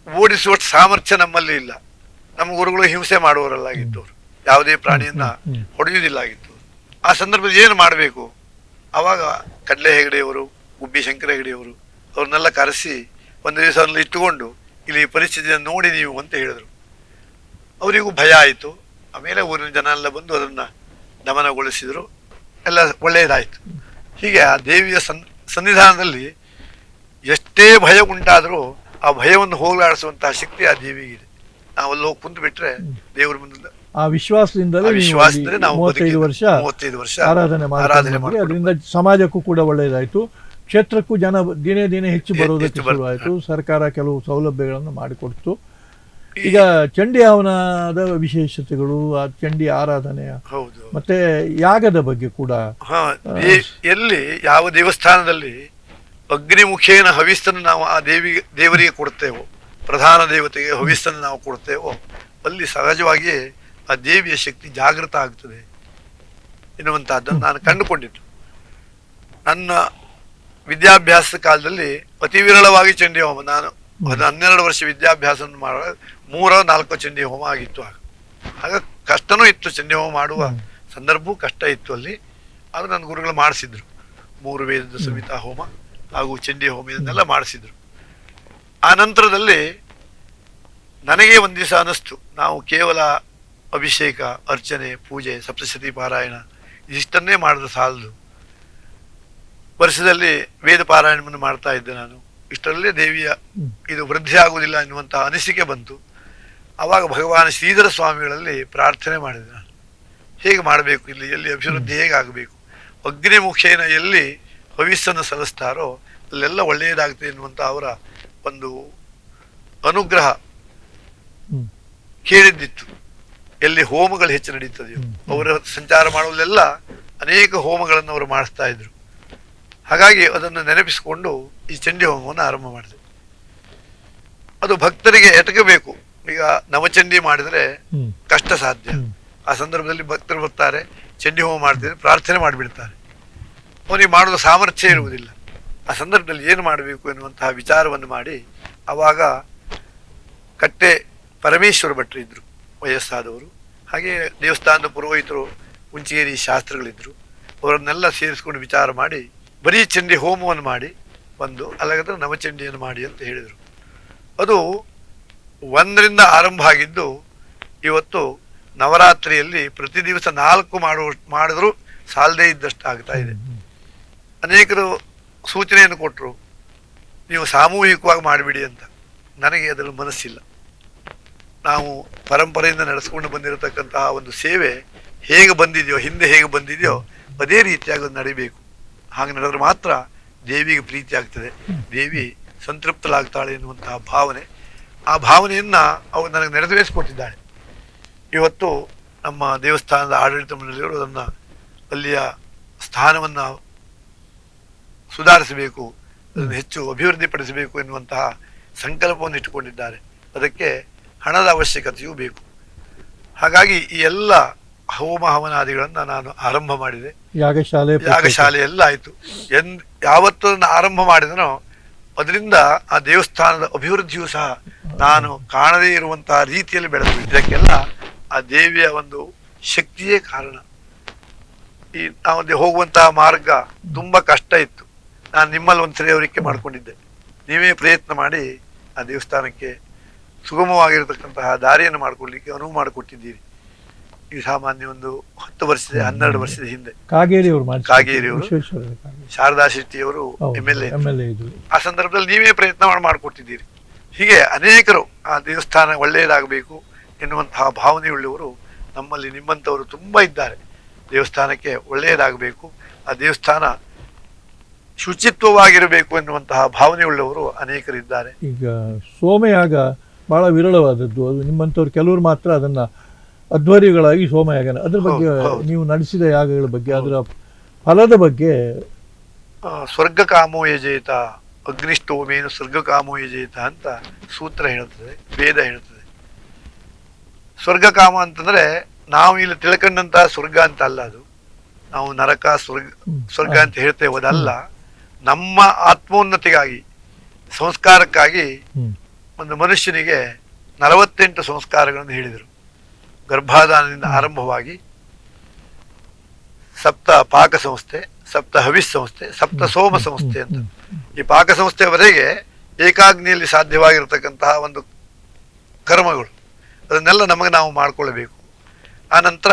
ಓಡಿಸುವಷ್ಟು ಸಾಮರ್ಥ್ಯ ನಮ್ಮಲ್ಲಿ ಇಲ್ಲ. ನಮ್ಮ ಗುರುಗಳು ಹಿಂಸೆ ಮಾಡುವವರಲ್ಲಾಗಿದ್ದವರು, ಯಾವುದೇ ಪ್ರಾಣಿಯನ್ನ ಹೊಡೆಯುವುದಿಲ್ಲ ಆಗಿತ್ತು. ಆ ಸಂದರ್ಭದಲ್ಲಿ ಏನು ಮಾಡಬೇಕು? ಆವಾಗ ಕಡ್ಲೆ ಹೆಗಡೆಯವರು, ಗುಬ್ಬಿ ಶಂಕರ ಹೆಗಡೆಯವರು ಅವ್ರನ್ನೆಲ್ಲ ಕರೆಸಿ ಒಂದು ದಿವಸ ಇಟ್ಟುಕೊಂಡು ಇಲ್ಲಿ ಪರಿಸ್ಥಿತಿಯನ್ನು ನೋಡಿ ನೀವು ಅಂತ ಹೇಳಿದ್ರು. ಅವರಿಗೂ ಭಯ ಆಯಿತು. ಆಮೇಲೆ ಊರಿನ ಜನ ಎಲ್ಲ ಬಂದು ಅದನ್ನ ದಮನಗೊಳಿಸಿದ್ರು. ಎಲ್ಲ ಒಳ್ಳೆಯದಾಯಿತು. ಹೀಗೆ ಆ ದೇವಿಯ ಸನ್ನಿಧಾನದಲ್ಲಿ ಎಷ್ಟೇ ಭಯ ಉಂಟಾದರೂ ಆ ಭಯವನ್ನು ಹೋಗಲಾಡಿಸುವಂತಹ ಶಕ್ತಿ ಆ ದೇವಿಗಿದೆ. ನಾವಲ್ಲಿ ಹೋಗಿ ಕುಂತು ಬಿಟ್ರೆ ದೇವರ ಮುಂದೆ ಆ ವಿಶ್ವಾಸದಿಂದಲೇ ನಾವು 35 ವರ್ಷ ಆರಾಧನೆ ಮಾಡಿ ಅದರಿಂದ ಸಮಾಜಕ್ಕೂ ಕೂಡ ಒಳ್ಳೆಯದಾಯಿತು. ಕ್ಷೇತ್ರಕ್ಕೂ ಜನ ದಿನೇ ಹೆಚ್ಚು ಬರೋದಕ್ಕೆ ಶುರುವಾಯಿತು. ಸರ್ಕಾರ ಕೆಲವು ಸೌಲಭ್ಯಗಳನ್ನು ಮಾಡಿಕೊಡ್ತು. ಈಗ ಚಂಡಿ ಹವನದ ವಿಶೇಷತೆಗಳು, ಆ ಚಂಡಿ ಆರಾಧನೆಯ ಮತ್ತೆ ಯಾಗದ ಬಗ್ಗೆ ಕೂಡ, ಎಲ್ಲಿ ಯಾವ ದೇವಸ್ಥಾನದಲ್ಲಿ ಅಗ್ನಿಮುಖೇನ ಹವಿಸ್ತನ್ನು ನಾವು ಆ ದೇವರಿಗೆ ಕೊಡ್ತೇವೋ, ಪ್ರಧಾನ ದೇವತೆಗೆ ಹವಿಸ್ತನ್ನು ನಾವು ಕೊಡ್ತೇವೋ, ಅಲ್ಲಿ ಸಹಜವಾಗಿಯೇ ಆ ದೇವಿಯ ಶಕ್ತಿ ಜಾಗೃತ ಆಗ್ತದೆ ಎನ್ನುವಂತಹದ್ದನ್ನು ನಾನು ಕಂಡುಕೊಂಡಿದ್ದು. ನನ್ನ ವಿದ್ಯಾಭ್ಯಾಸದ ಕಾಲದಲ್ಲಿ ಅತಿ ವಿರಳವಾಗಿ ಚಂಡಿ ಹೋಮ, ನಾನು 12 ವರ್ಷ ವಿದ್ಯಾಭ್ಯಾಸವನ್ನು ಮಾಡುವ 3-4 ಚಂಡಿ ಹೋಮ ಆಗಿತ್ತು. ಆಗ ಕಷ್ಟನೂ ಇತ್ತು. ಚಂಡಿ ಹೋಮ ಮಾಡುವ ಸಂದರ್ಭವೂ ಕಷ್ಟ ಇತ್ತು ಅಲ್ಲಿ. ಆದ್ರೆ ನನ್ನ ಗುರುಗಳು ಮಾಡಿಸಿದ್ರು. 3 ವೇದದ ಸವಿತಾ ಹೋಮ ಹಾಗೂ ಚಂಡಿ ಹೋಮ ಇದನ್ನೆಲ್ಲ ಮಾಡಿಸಿದ್ರು. ಆ ನಂತರದಲ್ಲಿ ನನಗೆ ಒಂದು ದಿವಸ ಅನ್ನಿಸ್ತು, ನಾವು ಕೇವಲ ಅಭಿಷೇಕ, ಅರ್ಚನೆ, ಪೂಜೆ, ಸಪ್ತಶತಿ ಪಾರಾಯಣ ಇಷ್ಟನ್ನೇ ಮಾಡಿದ್ರೆ ಸಾಲದು. ವರ್ಷದಲ್ಲಿ ವೇದ ಪಾರಾಯಣವನ್ನು ಮಾಡ್ತಾ ಇದ್ದೆ ನಾನು. ಇಷ್ಟರಲ್ಲೇ ದೇವಿಯ ಇದು ವೃದ್ಧಿ ಆಗುವುದಿಲ್ಲ ಎನ್ನುವಂತಹ ಅನಿಸಿಕೆ ಬಂತು. ಆವಾಗ ಭಗವಾನ್ ಶ್ರೀಧರ ಸ್ವಾಮಿಗಳಲ್ಲಿ ಪ್ರಾರ್ಥನೆ ಮಾಡಿದೆ ನಾನು. ಹೇಗೆ ಮಾಡಬೇಕು, ಇಲ್ಲಿ ಎಲ್ಲಿ ಅಭಿವೃದ್ಧಿ ಹೇಗೆ ಆಗಬೇಕು, ಅಗ್ನಿಮುಖೇನ ಎಲ್ಲಿ ಹವಿಸ್ಸನ್ನು ಸಲ್ಲಿಸ್ತಾರೋ ಅಲ್ಲೆಲ್ಲ ಒಳ್ಳೆಯದಾಗ್ತದೆ ಎನ್ನುವಂಥ ಅವರ ಒಂದು ಅನುಗ್ರಹ ಕೇಳಿದ್ದಿತ್ತು. ಎಲ್ಲಿ ಹೋಮಗಳು ಹೆಚ್ಚು ನಡೀತದೆಯೋ ಅವರ ಸಂಚಾರ ಮಾಡುವಲ್ಲೆಲ್ಲ ಅನೇಕ ಹೋಮಗಳನ್ನು ಅವರು ಮಾಡಿಸ್ತಾ ಇದ್ರು. ಹಾಗಾಗಿ ಅದನ್ನು ನೆನಪಿಸಿಕೊಂಡು ಈ ಚಂಡಿ ಹೋಮವನ್ನು ಆರಂಭ ಮಾಡಿದೆ. ಅದು ಭಕ್ತರಿಗೆ ಎಟಕಬೇಕು. ಈಗ ನವಚಂಡಿ ಮಾಡಿದರೆ ಕಷ್ಟ ಸಾಧ್ಯ. ಆ ಸಂದರ್ಭದಲ್ಲಿ ಭಕ್ತರು ಬರ್ತಾರೆ, ಚಂಡಿ ಹೋಮ ಮಾಡ್ತಿದ್ರೆ ಪ್ರಾರ್ಥನೆ ಮಾಡಿಬಿಡ್ತಾರೆ, ಅವನಿಗೆ ಮಾಡುವ ಸಾಮರ್ಥ್ಯ ಇರುವುದಿಲ್ಲ. ಆ ಸಂದರ್ಭದಲ್ಲಿ ಏನು ಮಾಡಬೇಕು ಎನ್ನುವಂತಹ ವಿಚಾರವನ್ನು ಮಾಡಿ, ಆವಾಗ ಕಟ್ಟೆ ಪರಮೇಶ್ವರ ಭಟ್ರು ಇದ್ದರು, ವಯಸ್ಸಾದವರು. ಹಾಗೆ ದೇವಸ್ಥಾನದ ಪುರೋಹಿತರು, ಉಂಚೇರಿ ಶಾಸ್ತ್ರಗಳಿದ್ದರು. ಅವರನ್ನೆಲ್ಲ ಸೇರಿಸ್ಕೊಂಡು ವಿಚಾರ ಮಾಡಿ ಬರೀ ಚಂಡಿ ಹೋಮವನ್ನು ಮಾಡಿ ಬಂದು ಅಲ್ಲಾಗದ್ರೆ ನವಚಂಡಿಯನ್ನು ಮಾಡಿ ಅಂತ ಹೇಳಿದರು. ಅದು 1ರಿಂದ ಆರಂಭ ಆಗಿದ್ದು ಇವತ್ತು ನವರಾತ್ರಿಯಲ್ಲಿ ಪ್ರತಿ ದಿವಸ 4 ಮಾಡಿದ್ರು ಸಾಲದೇ ಇದ್ದಷ್ಟು ಆಗ್ತಾ ಇದೆ. ಅನೇಕರು ಸೂಚನೆಯನ್ನು ಕೊಟ್ಟರು, ನೀವು ಸಾಮೂಹಿಕವಾಗಿ ಮಾಡಿಬಿಡಿ ಅಂತ. ನನಗೆ ಅದರ ಮನಸ್ಸಿಲ್ಲ. ನಾವು ಪರಂಪರೆಯಿಂದ ನಡೆಸ್ಕೊಂಡು ಬಂದಿರತಕ್ಕಂತಹ ಒಂದು ಸೇವೆ ಹೇಗೆ ಬಂದಿದೆಯೋ, ಹಿಂದೆ ಹೇಗೆ ಬಂದಿದೆಯೋ ಅದೇ ರೀತಿಯಾಗಿ ಅದು ನಡಿಬೇಕು. ಹಾಗೆ ನಡೆದ್ರೆ ಮಾತ್ರ ದೇವಿಗೆ ಪ್ರೀತಿ ಆಗ್ತದೆ, ದೇವಿ ಸಂತೃಪ್ತಳಾಗ್ತಾಳೆ ಎನ್ನುವಂತಹ ಭಾವನೆ. ಆ ಭಾವನೆಯನ್ನು ಅವಳು ನನಗೆ ನೆರವೇರಿಸಿಕೊಟ್ಟಿದ್ದಾಳೆ. ಇವತ್ತು ನಮ್ಮ ದೇವಸ್ಥಾನದ ಆಡಳಿತ ಮಂಡಳಿಯವರು ಅದನ್ನು ಅಲ್ಲಿಯ ಸ್ಥಾನವನ್ನು ಸುಧಾರಿಸಬೇಕು, ಅದನ್ನು ಹೆಚ್ಚು ಅಭಿವೃದ್ಧಿಪಡಿಸಬೇಕು ಎನ್ನುವಂತಹ ಸಂಕಲ್ಪವನ್ನು ಇಟ್ಟುಕೊಂಡಿದ್ದಾರೆ. ಅದಕ್ಕೆ ಹಣದ ಅವಶ್ಯಕತೆಯೂ ಬೇಕು. ಹಾಗಾಗಿ ಈ ಎಲ್ಲ ಹೋಮ ಹವನಾದಿಗಳನ್ನು ನಾನು ಆರಂಭ ಮಾಡಿದೆ. ಯಾಗಶಾಲೆ ಎಲ್ಲ ಆಯಿತು. ಯಾವತ್ತು ಆರಂಭ ಮಾಡಿದನೋ ಅದರಿಂದ ಆ ದೇವಸ್ಥಾನದ ಅಭಿವೃದ್ಧಿಯೂ ಸಹ ನಾನು ಕಾಣದೇ ಇರುವಂತಹ ರೀತಿಯಲ್ಲಿ ಬೆಳೆದು. ಇದಕ್ಕೆಲ್ಲ ಆ ದೇವಿಯ ಒಂದು ಶಕ್ತಿಯೇ ಕಾರಣ. ಈ ನಾವು ಹೋಗುವಂತಹ ಮಾರ್ಗ ತುಂಬ ಕಷ್ಟ ಇತ್ತು. ನಾನು ನಿಮ್ಮಲ್ಲಿ ಒಂದ್ಸರಿ ಅವರಿಕೆ ಮಾಡಿಕೊಂಡಿದ್ದೆ. ನೀವೇ ಪ್ರಯತ್ನ ಮಾಡಿ ಆ ದೇವಸ್ಥಾನಕ್ಕೆ ಸುಗಮವಾಗಿರತಕ್ಕಂತಹ ದಾರಿಯನ್ನು ಮಾಡಿಕೊಡ್ಲಿಕ್ಕೆ ಅನುವು ಮಾಡಿಕೊಟ್ಟಿದ್ದೀರಿ. ಈ ಸಾಮಾನ್ಯ ಒಂದು 10 ವರ್ಷದ 12 ವರ್ಷದ ಹಿಂದೆ ಕಾಗೇರಿಯವರು ಶಾರದಾ ಶೆಟ್ಟಿಯವರು MLA. ಆ ಸಂದರ್ಭದಲ್ಲಿ ನೀವೇ ಪ್ರಯತ್ನ ಮಾಡಿಕೊಟ್ಟಿದ್ದೀರಿ. ಹೀಗೆ ಅನೇಕರು ಆ ದೇವಸ್ಥಾನ ಒಳ್ಳೆಯದಾಗಬೇಕು ಎನ್ನುವಂತಹ ಭಾವನೆಯುಳ್ಳವರು ನಮ್ಮಲ್ಲಿ ನಿಮ್ಮಂಥವರು ತುಂಬ ಇದ್ದಾರೆ. ದೇವಸ್ಥಾನಕ್ಕೆ ಒಳ್ಳೆಯದಾಗಬೇಕು, ಆ ದೇವಸ್ಥಾನ ಶುಚಿತ್ವವಾಗಿರಬೇಕು ಎನ್ನುವಂತಹ ಭಾವನೆಯುಳ್ಳವರು ಅನೇಕರಿದ್ದಾರೆ. ಈಗ ಸೋಮಯಾಗ ಬಹಳ ವಿರಳವಾದದ್ದು. ಅದು ನಿಮ್ಮಂಥವ್ರು ಕೆಲವರು ಮಾತ್ರ ಅದನ್ನ ಅಧ್ವರ್ಯಗಳಾಗಿ ಸೋಮಯಾಗನ ಅದ್ರ ಬಗ್ಗೆ ನೀವು ನಡೆಸಿದ ಯಾಗಗಳ ಬಗ್ಗೆ, ಅದರ ಫಲದ ಬಗ್ಗೆ. ಸ್ವರ್ಗ ಕಾಮೋ ಯಜೇತ ಅಗ್ನಿಷ್ಠೋಮೇನು ಸ್ವರ್ಗ ಕಾಮೋ ಯಜೇತ ಅಂತ ಸೂತ್ರ ಹೇಳ್ತದೆ, ವೇದ ಹೇಳ್ತದೆ. ಸ್ವರ್ಗ ಕಾಮ ಅಂತಂದ್ರೆ ನಾವು ಇಲ್ಲಿ ತಿಳ್ಕೊಂಡಂತಹ ಸ್ವರ್ಗ ಅಂತ ಅಲ್ಲ. ಅದು ನಾವು ನರಕ ಸ್ವರ್ಗ ಅಂತ ಹೇಳ್ತೇವೆ, ಅದಲ್ಲ. ನಮ್ಮ ಆತ್ಮೋನ್ನತಿಗಾಗಿ, ಸಂಸ್ಕಾರಕ್ಕಾಗಿ ಒಂದು ಮನುಷ್ಯನಿಗೆ 48 ಸಂಸ್ಕಾರಗಳನ್ನು ಹೇಳಿದರು. ಗರ್ಭಾಧಾನದಿಂದ ಆರಂಭವಾಗಿ ಸಪ್ತ ಪಾಕ ಸಂಸ್ಥೆ, ಸಪ್ತ ಹವಿಸ್ ಸಂಸ್ಥೆ, ಸಪ್ತ ಸೋಮ ಸಂಸ್ಥೆ ಅಂತ. ಈ ಪಾಕ ಸಂಸ್ಥೆಯವರೆಗೆ ಏಕಾಗ್ನಿಯಲ್ಲಿ ಸಾಧ್ಯವಾಗಿರತಕ್ಕಂತಹ ಒಂದು ಕರ್ಮಗಳು, ಅದನ್ನೆಲ್ಲ ನಮಗೆ ನಾವು ಮಾಡಿಕೊಳ್ಳಬೇಕು. ಆ ನಂತರ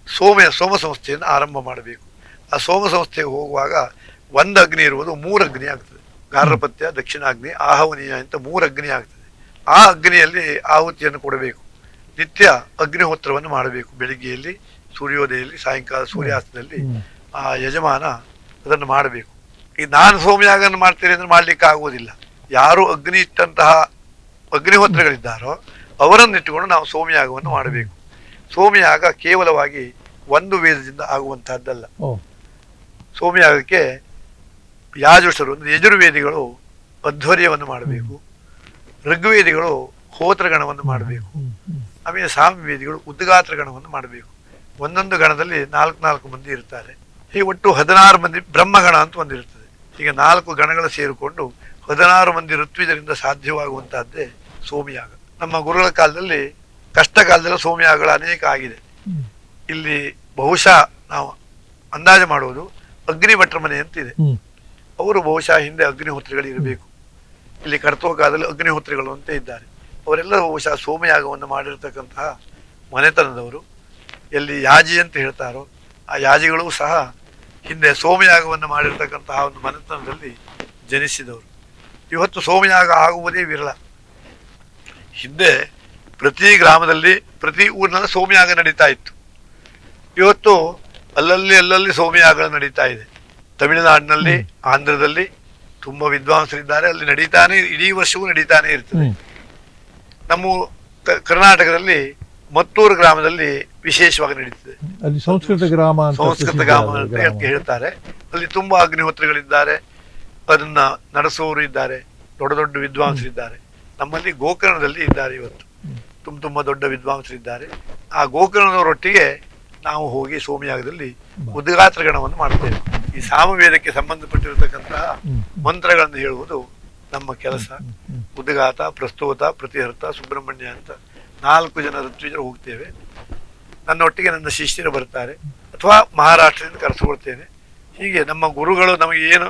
ಸೋಮ ಸಂಸ್ಥೆಯನ್ನು ಆರಂಭ ಮಾಡಬೇಕು. ಆ ಸೋಮ ಸಂಸ್ಥೆಗೆ ಹೋಗುವಾಗ 1 ಅಗ್ನಿ ಇರುವುದು 3 ಅಗ್ನಿ ಆಗ್ತದೆ. ಗಾರ್ಹಪತ್ಯ, ದಕ್ಷಿಣಾಗ್ನಿ, ಆಹವನೀಯ ಅಂತ 3 ಅಗ್ನಿ ಆಗ್ತದೆ. ಆ ಅಗ್ನಿಯಲ್ಲಿ ಆಹುತಿಯನ್ನು ಕೊಡಬೇಕು. ನಿತ್ಯ ಅಗ್ನಿಹೋತ್ರವನ್ನು ಮಾಡಬೇಕು. ಬೆಳಿಗ್ಗೆಯಲ್ಲಿ, ಸೂರ್ಯೋದಯದಲ್ಲಿ, ಸಾಯಂಕಾಲ ಸೂರ್ಯಾಸ್ತದಲ್ಲಿ ಆ ಯಜಮಾನ ಅದನ್ನು ಮಾಡಬೇಕು. ಈ ನಾನು ಸೋಮಯಾಗವನ್ನು ಮಾಡ್ತೇನೆ ಅಂದ್ರೆ ಮಾಡ್ಲಿಕ್ಕೆ ಆಗುವುದಿಲ್ಲ. ಯಾರು ಅಗ್ನಿ ಇಟ್ಟಂತಹ ಅಗ್ನಿಹೋತ್ರಗಳಿದ್ದಾರೋ ಅವರನ್ನಿಟ್ಟುಕೊಂಡು ನಾವು ಸೋಮಯಾಗವನ್ನು ಮಾಡಬೇಕು. ಸೋಮಯಾಗ ಕೇವಲವಾಗಿ ಒಂದು ವೇದದಿಂದ ಆಗುವಂತಹದ್ದಲ್ಲ. ಸೋಮಯಾಗಕ್ಕೆ ಯಾಜುಷರು ಅಂದ್ರೆ ಯಜುರ್ವೇದಿಗಳು ಅಧ್ವರ್ಯವನ್ನು ಮಾಡಬೇಕು, ಋಗ್ವೇದಿಗಳು ಹೋತ್ರಗಣವನ್ನು ಮಾಡಬೇಕು, ಆಮೇಲೆ ಸಾಮವೇದಿಗಳು ಉದ್ಗಾತ್ರ ಗಣವನ್ನು ಮಾಡಬೇಕು. ಒಂದೊಂದು ಗಣದಲ್ಲಿ 4 ಮಂದಿ ಇರ್ತಾರೆ. ಹೀಗೆ ಒಟ್ಟು 16 ಮಂದಿ ಬ್ರಹ್ಮಗಣ ಅಂತ ಒಂದಿರ್ತದೆ. ಈಗ 4 ಗಣಗಳು ಸೇರಿಕೊಂಡು 16 ಮಂದಿ ಋತ್ವಿಜರಿಂದ ಸಾಧ್ಯವಾಗುವಂತಹದ್ದೇ ಸೋಮಯಾಗ. ನಮ್ಮ ಗುರುಗಳ ಕಾಲದಲ್ಲಿ, ಕಷ್ಟ ಕಾಲದಲ್ಲಿ ಸೋಮಯಾಗಗಳು ಅನೇಕ ಆಗಿದೆ. ಇಲ್ಲಿ ಬಹುಶಃ ನಾವು ಅಂದಾಜು ಮಾಡುವುದು ಅಗ್ನಿಭಟ್ರ ಮನೆ ಅಂತ ಇದೆ. ಅವರು ಬಹುಶಃ ಹಿಂದೆ ಅಗ್ನಿಹೋತ್ರಿಗಳು ಇರಬೇಕು. ಇಲ್ಲಿ ಕರ್ತೋಕಾದಲ್ಲಿ ಅಗ್ನಿಹೋತ್ರಿಗಳು ಅಂತ ಇದ್ದಾರೆ. ಅವರೆಲ್ಲ ಬಹುಶಃ ಸೋಮಯಾಗವನ್ನು ಮಾಡಿರ್ತಕ್ಕಂತಹ ಮನೆತನದವರು. ಎಲ್ಲಿ ಯಾಜಿ ಅಂತ ಹೇಳ್ತಾರೋ ಆ ಯಾಜಿಗಳು ಸಹ ಹಿಂದೆ ಸೋಮಯಾಗವನ್ನು ಮಾಡಿರ್ತಕ್ಕಂತಹ ಒಂದು ಮನೆತನದಲ್ಲಿ ಜನಿಸಿದವರು. ಇವತ್ತು ಸೋಮಯಾಗ ಆಗುವುದೇ ವಿರಳ. ಹಿಂದೆ ಪ್ರತಿ ಗ್ರಾಮದಲ್ಲಿ ಪ್ರತಿ ಊರಿನಲ್ಲಿ ಸೋಮಯಾಗ ನಡೀತಾ ಇತ್ತು. ಇವತ್ತು ಅಲ್ಲಲ್ಲಿ ಸೋಮಯಾಗಗಳು ನಡೀತಾ ಇದೆ. ತಮಿಳುನಾಡಿನಲ್ಲಿ, ಆಂಧ್ರದಲ್ಲಿ ತುಂಬ ವಿದ್ವಾಂಸರಿದ್ದಾರೆ, ಅಲ್ಲಿ ನಡೀತಾನೆ, ಇಡೀ ವರ್ಷವೂ ನಡೀತಾನೆ ಇರ್ತದೆ. ನಮ್ಮ ಕರ್ನಾಟಕದಲ್ಲಿ ಮತ್ತೂರು ಗ್ರಾಮದಲ್ಲಿ ವಿಶೇಷವಾಗಿ ನಡೀತದೆ. ಅಲ್ಲಿ ಸಂಸ್ಕೃತ ಗ್ರಾಮ ಅಂತ ಹೇಳ್ತಾರೆ. ಅಲ್ಲಿ ತುಂಬಾ ಅಗ್ನಿಹೋತ್ರಗಳಿದ್ದಾರೆ, ಅದನ್ನ ನಡೆಸುವವರು ಇದ್ದಾರೆ, ದೊಡ್ಡ ದೊಡ್ಡ ವಿದ್ವಾಂಸರಿದ್ದಾರೆ. ನಮ್ಮಲ್ಲಿ ಗೋಕರ್ಣದಲ್ಲಿ ಇದ್ದಾರೆ. ಇವತ್ತು ತುಂಬ ದೊಡ್ಡ ವಿದ್ವಾಂಸರಿದ್ದಾರೆ. ಆ ಗೋಕರ್ಣದವರೊಟ್ಟಿಗೆ ನಾವು ಹೋಗಿ ಸೋಮಯಾಗದಲ್ಲಿ ಉದ್ಘಾತ್ರ ಗಣವನ್ನು ಮಾಡ್ತೇವೆ. ಈ ಸಾಮವೇದಕ್ಕೆ ಸಂಬಂಧಪಟ್ಟಿರತಕ್ಕಂತಹ ಮಂತ್ರಗಳನ್ನು ಹೇಳುವುದು ನಮ್ಮ ಕೆಲಸ. ಉದ್ಘಾತ, ಪ್ರಸ್ತೋತ, ಪ್ರತಿಹರ್ತ, ಸುಬ್ರಹ್ಮಣ್ಯ ಅಂತ 4 ಜನ ಋತ್ವಿಜರು ಹೋಗ್ತೇವೆ. ನನ್ನೊಟ್ಟಿಗೆ ನನ್ನ ಶಿಷ್ಯರು ಬರ್ತಾರೆ, ಅಥವಾ ಮಹಾರಾಷ್ಟ್ರದಿಂದ ಕರೆಸಿಕೊಳ್ತೇನೆ. ಹೀಗೆ ನಮ್ಮ ಗುರುಗಳು ನಮಗೆ ಏನು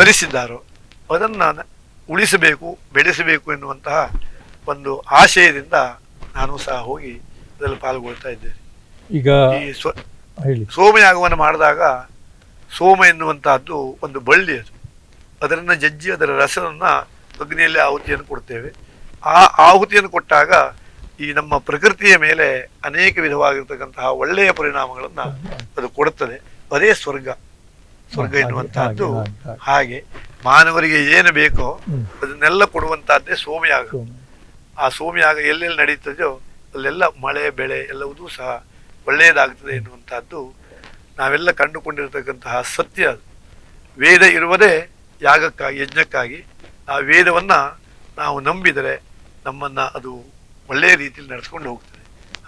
ಕಲಿಸಿದ್ದಾರೋ ಅದನ್ನು ಉಳಿಸಬೇಕು, ಬೆಳೆಸಬೇಕು ಎನ್ನುವಂತಹ ಒಂದು ಆಶಯದಿಂದ ನಾನು ಸಹ ಹೋಗಿ ಅದರಲ್ಲಿ ಪಾಲ್ಗೊಳ್ತಾ ಇದ್ದೇನೆ. ಈಗ ಈ ಸೋಮಯಾಗವನ್ನು ಮಾಡಿದಾಗ ಸೋಮ ಎನ್ನುವಂತಹದ್ದು ಒಂದು ಬಳ್ಳಿ, ಅದನ್ನು ಜಜ್ಜಿ ಅದರ ರಸವನ್ನ ಅಗ್ನಿಯಲ್ಲಿ ಆಹುತಿಯನ್ನು ಕೊಡ್ತೇವೆ. ಆ ಆಹುತಿಯನ್ನು ಕೊಟ್ಟಾಗ ಈ ನಮ್ಮ ಪ್ರಕೃತಿಯ ಮೇಲೆ ಅನೇಕ ವಿಧವಾಗಿರ್ತಕ್ಕಂತಹ ಒಳ್ಳೆಯ ಪರಿಣಾಮಗಳನ್ನ ಅದು ಕೊಡುತ್ತದೆ. ಅದೇ ಸ್ವರ್ಗ ಎನ್ನುವಂತಹದ್ದು. ಹಾಗೆ ಮಾನವರಿಗೆ ಏನು ಬೇಕೋ ಅದನ್ನೆಲ್ಲ ಕೊಡುವಂತಹದ್ದೇ ಸೋಮಯಾಗ. ಆ ಸೋಮಯಾಗ ಎಲ್ಲೆಲ್ಲಿ ನಡೀತದೆಯೋ ಅಲ್ಲೆಲ್ಲ ಮಳೆ ಬೆಳೆ ಎಲ್ಲವುದೂ ಸಹ ಒಳ್ಳೆಯದಾಗ್ತದೆ ಎನ್ನುವಂತಹದ್ದು ನಾವೆಲ್ಲ ಕಂಡುಕೊಂಡಿರತಕ್ಕಂತಹ ಸತ್ಯ. ಅದು ವೇದ ಇರುವುದೇ ಯಾಗಕ್ಕಾಗಿ, ಯಜ್ಞಕ್ಕಾಗಿ. ಆ ವೇದವನ್ನ ನಾವು ನಂಬಿದರೆ ನಮ್ಮನ್ನ ಅದು ಒಳ್ಳೆಯ ರೀತಿಯಲ್ಲಿ ನಡೆಸ್ಕೊಂಡು ಹೋಗ್ತದೆ.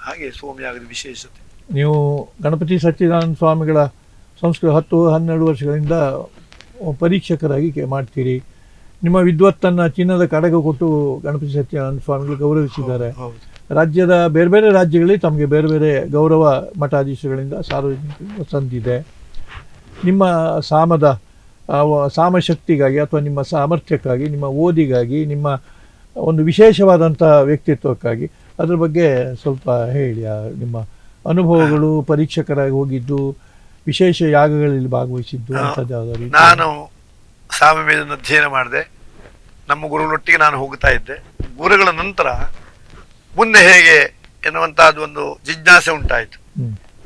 ಹಾಗೆ ಸೋಮಯಾಗದ ವಿಶೇಷತೆ. ನೀವು ಗಣಪತಿ ಸಚ್ಚಿದಾನಂದ ಸ್ವಾಮಿಗಳ ಸಂಸ್ಕೃತ 10-12 ವರ್ಷಗಳಿಂದ ಪರೀಕ್ಷಕರಾಗಿ ಮಾಡ್ತೀರಿ. ನಿಮ್ಮ ವಿದ್ವತ್ತನ್ನು ಚಿನ್ನದ ಕಡಗ ಕೊಟ್ಟು ಗಣಪತಿ ಸಚ್ಚಿದಾನಂದ ಸ್ವಾಮಿಗಳು ಗೌರವಿಸಿದ್ದಾರೆ. ರಾಜ್ಯದ ಬೇರೆ ಬೇರೆ ರಾಜ್ಯಗಳಲ್ಲಿ ತಮಗೆ ಬೇರೆ ಬೇರೆ ಗೌರವ ಮಠಾಧೀಶಗಳಿಂದ ಸಾರ್ವಜನಿಕ ಸಂದಿದೆ. ನಿಮ್ಮ ಸಾಮಶಕ್ತಿಗಾಗಿ ಅಥವಾ ನಿಮ್ಮ ಸಾಮರ್ಥ್ಯಕ್ಕಾಗಿ, ನಿಮ್ಮ ಓದಿಗಾಗಿ, ನಿಮ್ಮ ಒಂದು ವಿಶೇಷವಾದಂಥ ವ್ಯಕ್ತಿತ್ವಕ್ಕಾಗಿ ಅದ್ರ ಬಗ್ಗೆ ಸ್ವಲ್ಪ ಹೇಳಿ. ನಿಮ್ಮ ಅನುಭವಗಳು, ಪರೀಕ್ಷಕರಾಗಿ ಹೋಗಿದ್ದು, ವಿಶೇಷ ಯಾಗಗಳಲ್ಲಿ ಭಾಗವಹಿಸಿದ್ದು ಅಂಥದ್ದು. ನಾನು ಸಾಮವೇದನ ಅಧ್ಯಯನ ಮಾಡಿದೆ. ನಮ್ಮ ಗುರುಗಳೊಟ್ಟಿಗೆ ನಾನು ಹೋಗ್ತಾ ಇದ್ದೆ. ಗುರುಗಳ ನಂತರ ಮುಂದೆ ಹೇಗೆ ಎನ್ನುವಂತಹದ್ದು ಒಂದು ಜಿಜ್ಞಾಸೆ ಉಂಟಾಯಿತು.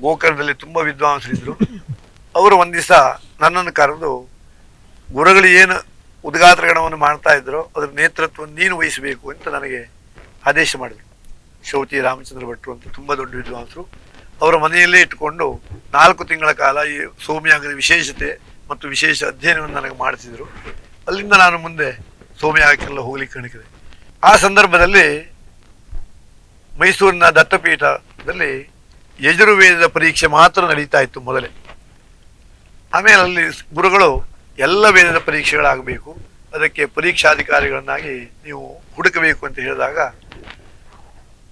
ಗೋಕರ್ಣದಲ್ಲಿ ತುಂಬ ವಿದ್ವಾಂಸರಿದ್ರು. ಅವರು ಒಂದು ದಿವಸ ನನ್ನನ್ನು ಕರೆದು, ಗುರುಗಳು ಏನು ಉದ್ಘಾತ್ರ ಗಣವನ್ನು ಮಾಡ್ತಾ ಇದ್ರು ಅದರ ನೇತೃತ್ವವನ್ನು ನೀನು ವಹಿಸಬೇಕು ಅಂತ ನನಗೆ ಆದೇಶ ಮಾಡಿದರು. ಶೌತಿ ರಾಮಚಂದ್ರ ಭಟ್ರು ಅಂತ ತುಂಬ ದೊಡ್ಡ ವಿದ್ವಾಂಸರು. ಅವರ ಮನೆಯಲ್ಲೇ ಇಟ್ಟುಕೊಂಡು 4 ತಿಂಗಳ ಕಾಲ ಈ ಸೋಮಯಾಗದ ವಿಶೇಷತೆ ಮತ್ತು ವಿಶೇಷ ಅಧ್ಯಯನವನ್ನು ನನಗೆ ಮಾಡಿಸಿದರು. ಅಲ್ಲಿಂದ ನಾನು ಮುಂದೆ ಸೋಮಯಾಗಕ್ಕೆಲ್ಲ ಹೋಗ್ಲಿಕ್ಕೆ ಅಣಿಕಿದೆ. ಆ ಸಂದರ್ಭದಲ್ಲಿ ಮೈಸೂರಿನ ದತ್ತಪೀಠದಲ್ಲಿ ಯಜುರ್ವೇದದ ಪರೀಕ್ಷೆ ಮಾತ್ರ ನಡೀತಾ ಇತ್ತು ಮೊದಲೇ. ಆಮೇಲೆ ಅಲ್ಲಿ ಗುರುಗಳು ಎಲ್ಲ ವೇದದ ಪರೀಕ್ಷೆಗಳಾಗಬೇಕು, ಅದಕ್ಕೆ ಪರೀಕ್ಷಾಧಿಕಾರಿಗಳನ್ನಾಗಿ ನೀವು ಹುಡುಕಬೇಕು ಅಂತ ಹೇಳಿದಾಗ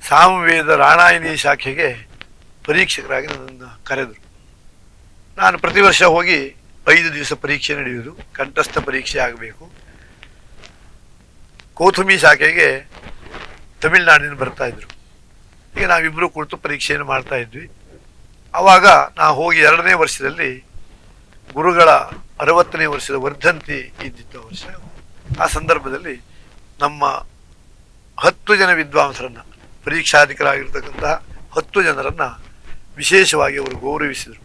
ಸಾಮವೇದ ರಾಣಾಯಣಿ ಶಾಖೆಗೆ ಪರೀಕ್ಷಕರಾಗಿ ನನ್ನನ್ನು ಕರೆದರು. ನಾನು ಪ್ರತಿ ವರ್ಷ ಹೋಗಿ 5 ದಿವಸ ಪರೀಕ್ಷೆ ನಡೆಯುವುದು, ಕಂಠಸ್ಥ ಪರೀಕ್ಷೆ ಆಗಬೇಕು. ಕೌಥುಮಿ ಶಾಖೆಗೆ ತಮಿಳುನಾಡಿನಿಂದ ಬರ್ತಾ ಇದ್ರು. ಈಗ ನಾವಿಬ್ಬರು ಕುಳಿತು ಪರೀಕ್ಷೆಯನ್ನು ಮಾಡ್ತಾ ಇದ್ವಿ. ಆವಾಗ ನಾವು ಹೋಗಿ 2ನೇ ವರ್ಷದಲ್ಲಿ ಗುರುಗಳ 60ನೇ ವರ್ಷದ ವರ್ಧಂತಿ ಇದ್ದಿತ್ತು ವರ್ಷ. ಆ ಸಂದರ್ಭದಲ್ಲಿ ನಮ್ಮ 10 ಜನ ವಿದ್ವಾಂಸರನ್ನ, ಪರೀಕ್ಷಾಧಿಕರಾಗಿರ್ತಕ್ಕಂತಹ 10 ಜನರನ್ನ ವಿಶೇಷವಾಗಿ ಅವರು ಗೌರವಿಸಿದರು.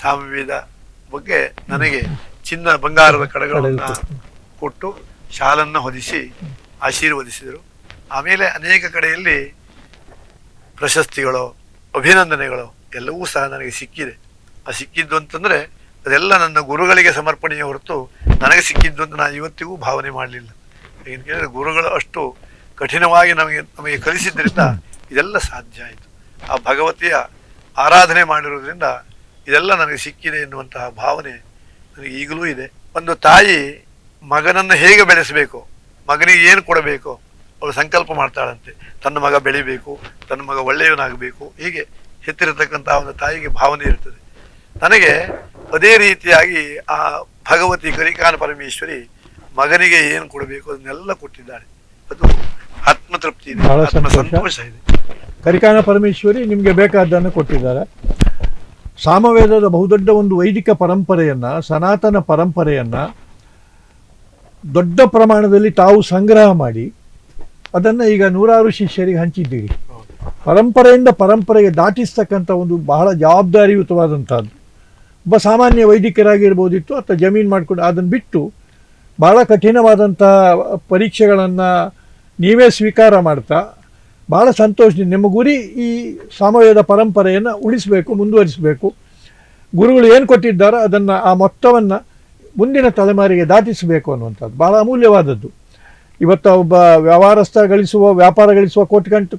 ಸಾಮವೇದ ಬಗ್ಗೆ ನನಗೆ ಚಿನ್ನ ಬಂಗಾರದ ಕಡಗಳನ್ನು ಕೊಟ್ಟು ಶಾಲನ್ನು ಹೊದಿಸಿ ಆಶೀರ್ವದಿಸಿದರು. ಆಮೇಲೆ ಅನೇಕ ಕಡೆಯಲ್ಲಿ ಪ್ರಶಸ್ತಿಗಳು, ಅಭಿನಂದನೆಗಳು ಎಲ್ಲವೂ ಸಹ ನನಗೆ ಸಿಕ್ಕಿದೆ. ಆ ಸಿಕ್ಕಿದ್ದು ಅಂತಂದರೆ ಅದೆಲ್ಲ ನನ್ನ ಗುರುಗಳಿಗೆ ಸಮರ್ಪಣೆಯ ಹೊರತು ನನಗೆ ಸಿಕ್ಕಿದ್ದು ಅಂತ ನಾನು ಇವತ್ತಿಗೂ ಭಾವನೆ ಮಾಡಲಿಲ್ಲ. ಏನು ಕೇಳಿದರೆ ಗುರುಗಳು ಅಷ್ಟು ಕಠಿಣವಾಗಿ ನಮಗೆ ಕಲಿಸಿದ್ದರಿಂದ ಇದೆಲ್ಲ ಸಾಧ್ಯ ಆಯಿತು. ಆ ಭಗವತಿಯ ಆರಾಧನೆ ಮಾಡಿರೋದ್ರಿಂದ ಇದೆಲ್ಲ ನನಗೆ ಸಿಕ್ಕಿದೆ ಎನ್ನುವಂತಹ ಭಾವನೆ ನನಗೆ ಈಗಲೂ ಇದೆ. ಒಂದು ತಾಯಿ ಮಗನನ್ನು ಹೇಗೆ ಬೆಳೆಸಬೇಕು, ಮಗನಿಗೆ ಏನು ಕೊಡಬೇಕು ಅವಳು ಸಂಕಲ್ಪ ಮಾಡ್ತಾಳಂತೆ. ತನ್ನ ಮಗ ಬೆಳಿಬೇಕು, ತನ್ನ ಮಗ ಒಳ್ಳೆಯವನಾಗಬೇಕು, ಹೀಗೆ ಹೆತ್ತಿರತಕ್ಕಂತಹ ಒಂದು ತಾಯಿಗೆ ಭಾವನೆ ಇರ್ತದೆ. ನನಗೆ ಅದೇ ರೀತಿಯಾಗಿ ಆ ಭಗವತಿ ಕರಿಕಾನ ಪರಮೇಶ್ವರಿ ಮಗನಿಗೆ ಏನು ಕೊಡಬೇಕು ಅದನ್ನೆಲ್ಲ ಕೊಟ್ಟಿದ್ದಾಳೆ. ಅದು ಆತ್ಮತೃಪ್ತಿ ಇದೆ, ಬಹಳ ಆತ್ಮ ಸಂತೋಷ. ಸಂತೋಷ ಇದೆ. ಕರಿಕಾನ ಪರಮೇಶ್ವರಿ ನಿಮಗೆ ಬೇಕಾದ್ದನ್ನು ಕೊಟ್ಟಿದ್ದಾರೆ. ಸಾಮವೇದದ ಬಹುದೊಡ್ಡ ಒಂದು ವೈದಿಕ ಪರಂಪರೆಯನ್ನು, ಸನಾತನ ಪರಂಪರೆಯನ್ನು ದೊಡ್ಡ ಪ್ರಮಾಣದಲ್ಲಿ ತಾವು ಸಂಗ್ರಹ ಮಾಡಿ ಅದನ್ನು ಈಗ ನೂರಾರು ಶಿಷ್ಯರಿಗೆ ಹಂಚಿದ್ದೀರಿ. ಪರಂಪರೆಯಿಂದ ಪರಂಪರೆಗೆ ದಾಟಿಸ್ತಕ್ಕಂಥ ಒಂದು ಬಹಳ ಜವಾಬ್ದಾರಿಯುತವಾದಂಥದ್ದು. ಒಬ್ಬ ಸಾಮಾನ್ಯ ವೈದಿಕರಾಗಿರ್ಬೋದಿತ್ತು, ಅಥವಾ ಜಮೀನು ಮಾಡಿಕೊಂಡು ಅದನ್ನು ಬಿಟ್ಟು ಭಾಳ ಕಠಿಣವಾದಂಥ ಪರೀಕ್ಷೆಗಳನ್ನು ನೀವೇ ಸ್ವೀಕಾರ ಮಾಡ್ತಾ ಭಾಳ ಸಂತೋಷದಿಂದ ನಿಮ್ಮ ಗುರಿ ಈ ಸಾಮವೇದ ಪರಂಪರೆಯನ್ನು ಉಳಿಸಬೇಕು, ಮುಂದುವರಿಸಬೇಕು. ಗುರುಗಳು ಏನು ಕೊಟ್ಟಿದ್ದಾರೋ ಅದನ್ನು, ಆ ಮೊತ್ತವನ್ನು ಮುಂದಿನ ತಲೆಮಾರಿಗೆ ದಾಟಿಸಬೇಕು ಅನ್ನುವಂಥದ್ದು ಭಾಳ ಅಮೂಲ್ಯವಾದದ್ದು. ಇವತ್ತು ಒಬ್ಬ ವ್ಯಾಪಾರ ಗಳಿಸುವ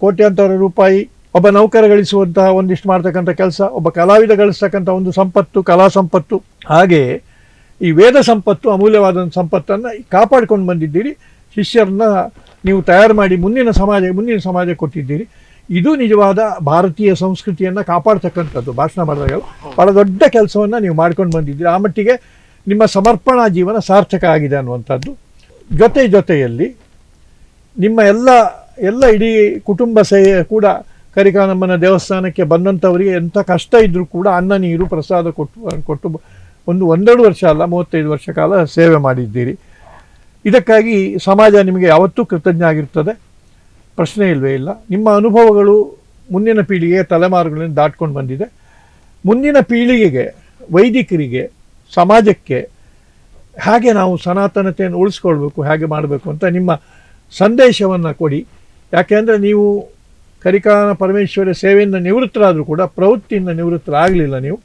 ಕೋಟ್ಯಾಂತರ ರೂಪಾಯಿ, ಒಬ್ಬ ನೌಕರ ಗಳಿಸುವಂತಹ ಒಂದಿಷ್ಟು ಮಾಡ್ತಕ್ಕಂಥ ಕೆಲಸ, ಒಬ್ಬ ಕಲಾವಿದ ಗಳಿಸ್ತಕ್ಕಂಥ ಒಂದು ಸಂಪತ್ತು, ಕಲಾ ಸಂಪತ್ತು, ಹಾಗೆಯೇ ಈ ವೇದ ಸಂಪತ್ತು ಅಮೂಲ್ಯವಾದ ಸಂಪತ್ತನ್ನು ಕಾಪಾಡ್ಕೊಂಡು ಬಂದಿದ್ದೀರಿ. ಶಿಷ್ಯರನ್ನ ನೀವು ತಯಾರು ಮಾಡಿ ಮುಂದಿನ ಸಮಾಜ ಕೊಟ್ಟಿದ್ದೀರಿ. ಇದು ನಿಜವಾದ ಭಾರತೀಯ ಸಂಸ್ಕೃತಿಯನ್ನು ಕಾಪಾಡ್ತಕ್ಕಂಥದ್ದು. ಭಾಷಣ ಮಾಡಿದಾಗ ಭಾಳ ದೊಡ್ಡ ಕೆಲಸವನ್ನು ನೀವು ಮಾಡ್ಕೊಂಡು ಬಂದಿದ್ದೀರಿ. ಆ ಮಟ್ಟಿಗೆ ನಿಮ್ಮ ಸಮರ್ಪಣಾ ಜೀವನ ಸಾರ್ಥಕ ಆಗಿದೆ ಅನ್ನುವಂಥದ್ದು. ಜೊತೆಯಲ್ಲಿ ನಿಮ್ಮ ಎಲ್ಲ ಇಡೀ ಕುಟುಂಬ ಕೂಡ ಕರಿಕಾನಮ್ಮನ ದೇವಸ್ಥಾನಕ್ಕೆ ಬಂದಂಥವರಿಗೆ ಎಂಥ ಕಷ್ಟ ಇದ್ದರೂ ಕೂಡ ಅನ್ನ ನೀರು ಪ್ರಸಾದ ಕೊಟ್ಟು ಒಂದೆರಡು ವರ್ಷ ಅಲ್ಲ, 35 ವರ್ಷ ಕಾಲ ಸೇವೆ ಮಾಡಿದ್ದೀರಿ. ಇದಕ್ಕಾಗಿ ಸಮಾಜ ನಿಮಗೆ ಯಾವತ್ತೂ ಕೃತಜ್ಞ ಆಗಿರ್ತದೆ, ಪ್ರಶ್ನೆ ಇಲ್ಲವೇ ಇಲ್ಲ. ನಿಮ್ಮ ಅನುಭವಗಳು ಮುಂದಿನ ಪೀಳಿಗೆಗೆ ತಲೆಮಾರುಗಳನ್ನು ದಾಟ್ಕೊಂಡು ಬಂದಿದೆ. ಮುಂದಿನ ಪೀಳಿಗೆಗೆ, ವೈದಿಕರಿಗೆ, ಸಮಾಜಕ್ಕೆ ಹೇಗೆ ನಾವು ಸನಾತನತೆಯನ್ನು ಉಳಿಸ್ಕೊಳ್ಬೇಕು, ಹೇಗೆ ಮಾಡಬೇಕು ಅಂತ ನಿಮ್ಮ ಸಂದೇಶವನ್ನು ಕೊಡಿ. ಯಾಕೆಂದರೆ ನೀವು ಕರಿಕಾನ ಪರಮೇಶ್ವರಿ ಸೇವೆಯಿಂದ ನಿವೃತ್ತರಾದರೂ ಕೂಡ ಪ್ರವೃತ್ತಿಯಿಂದ ನಿವೃತ್ತರಾಗಲಿಲ್ಲ. ನೀವು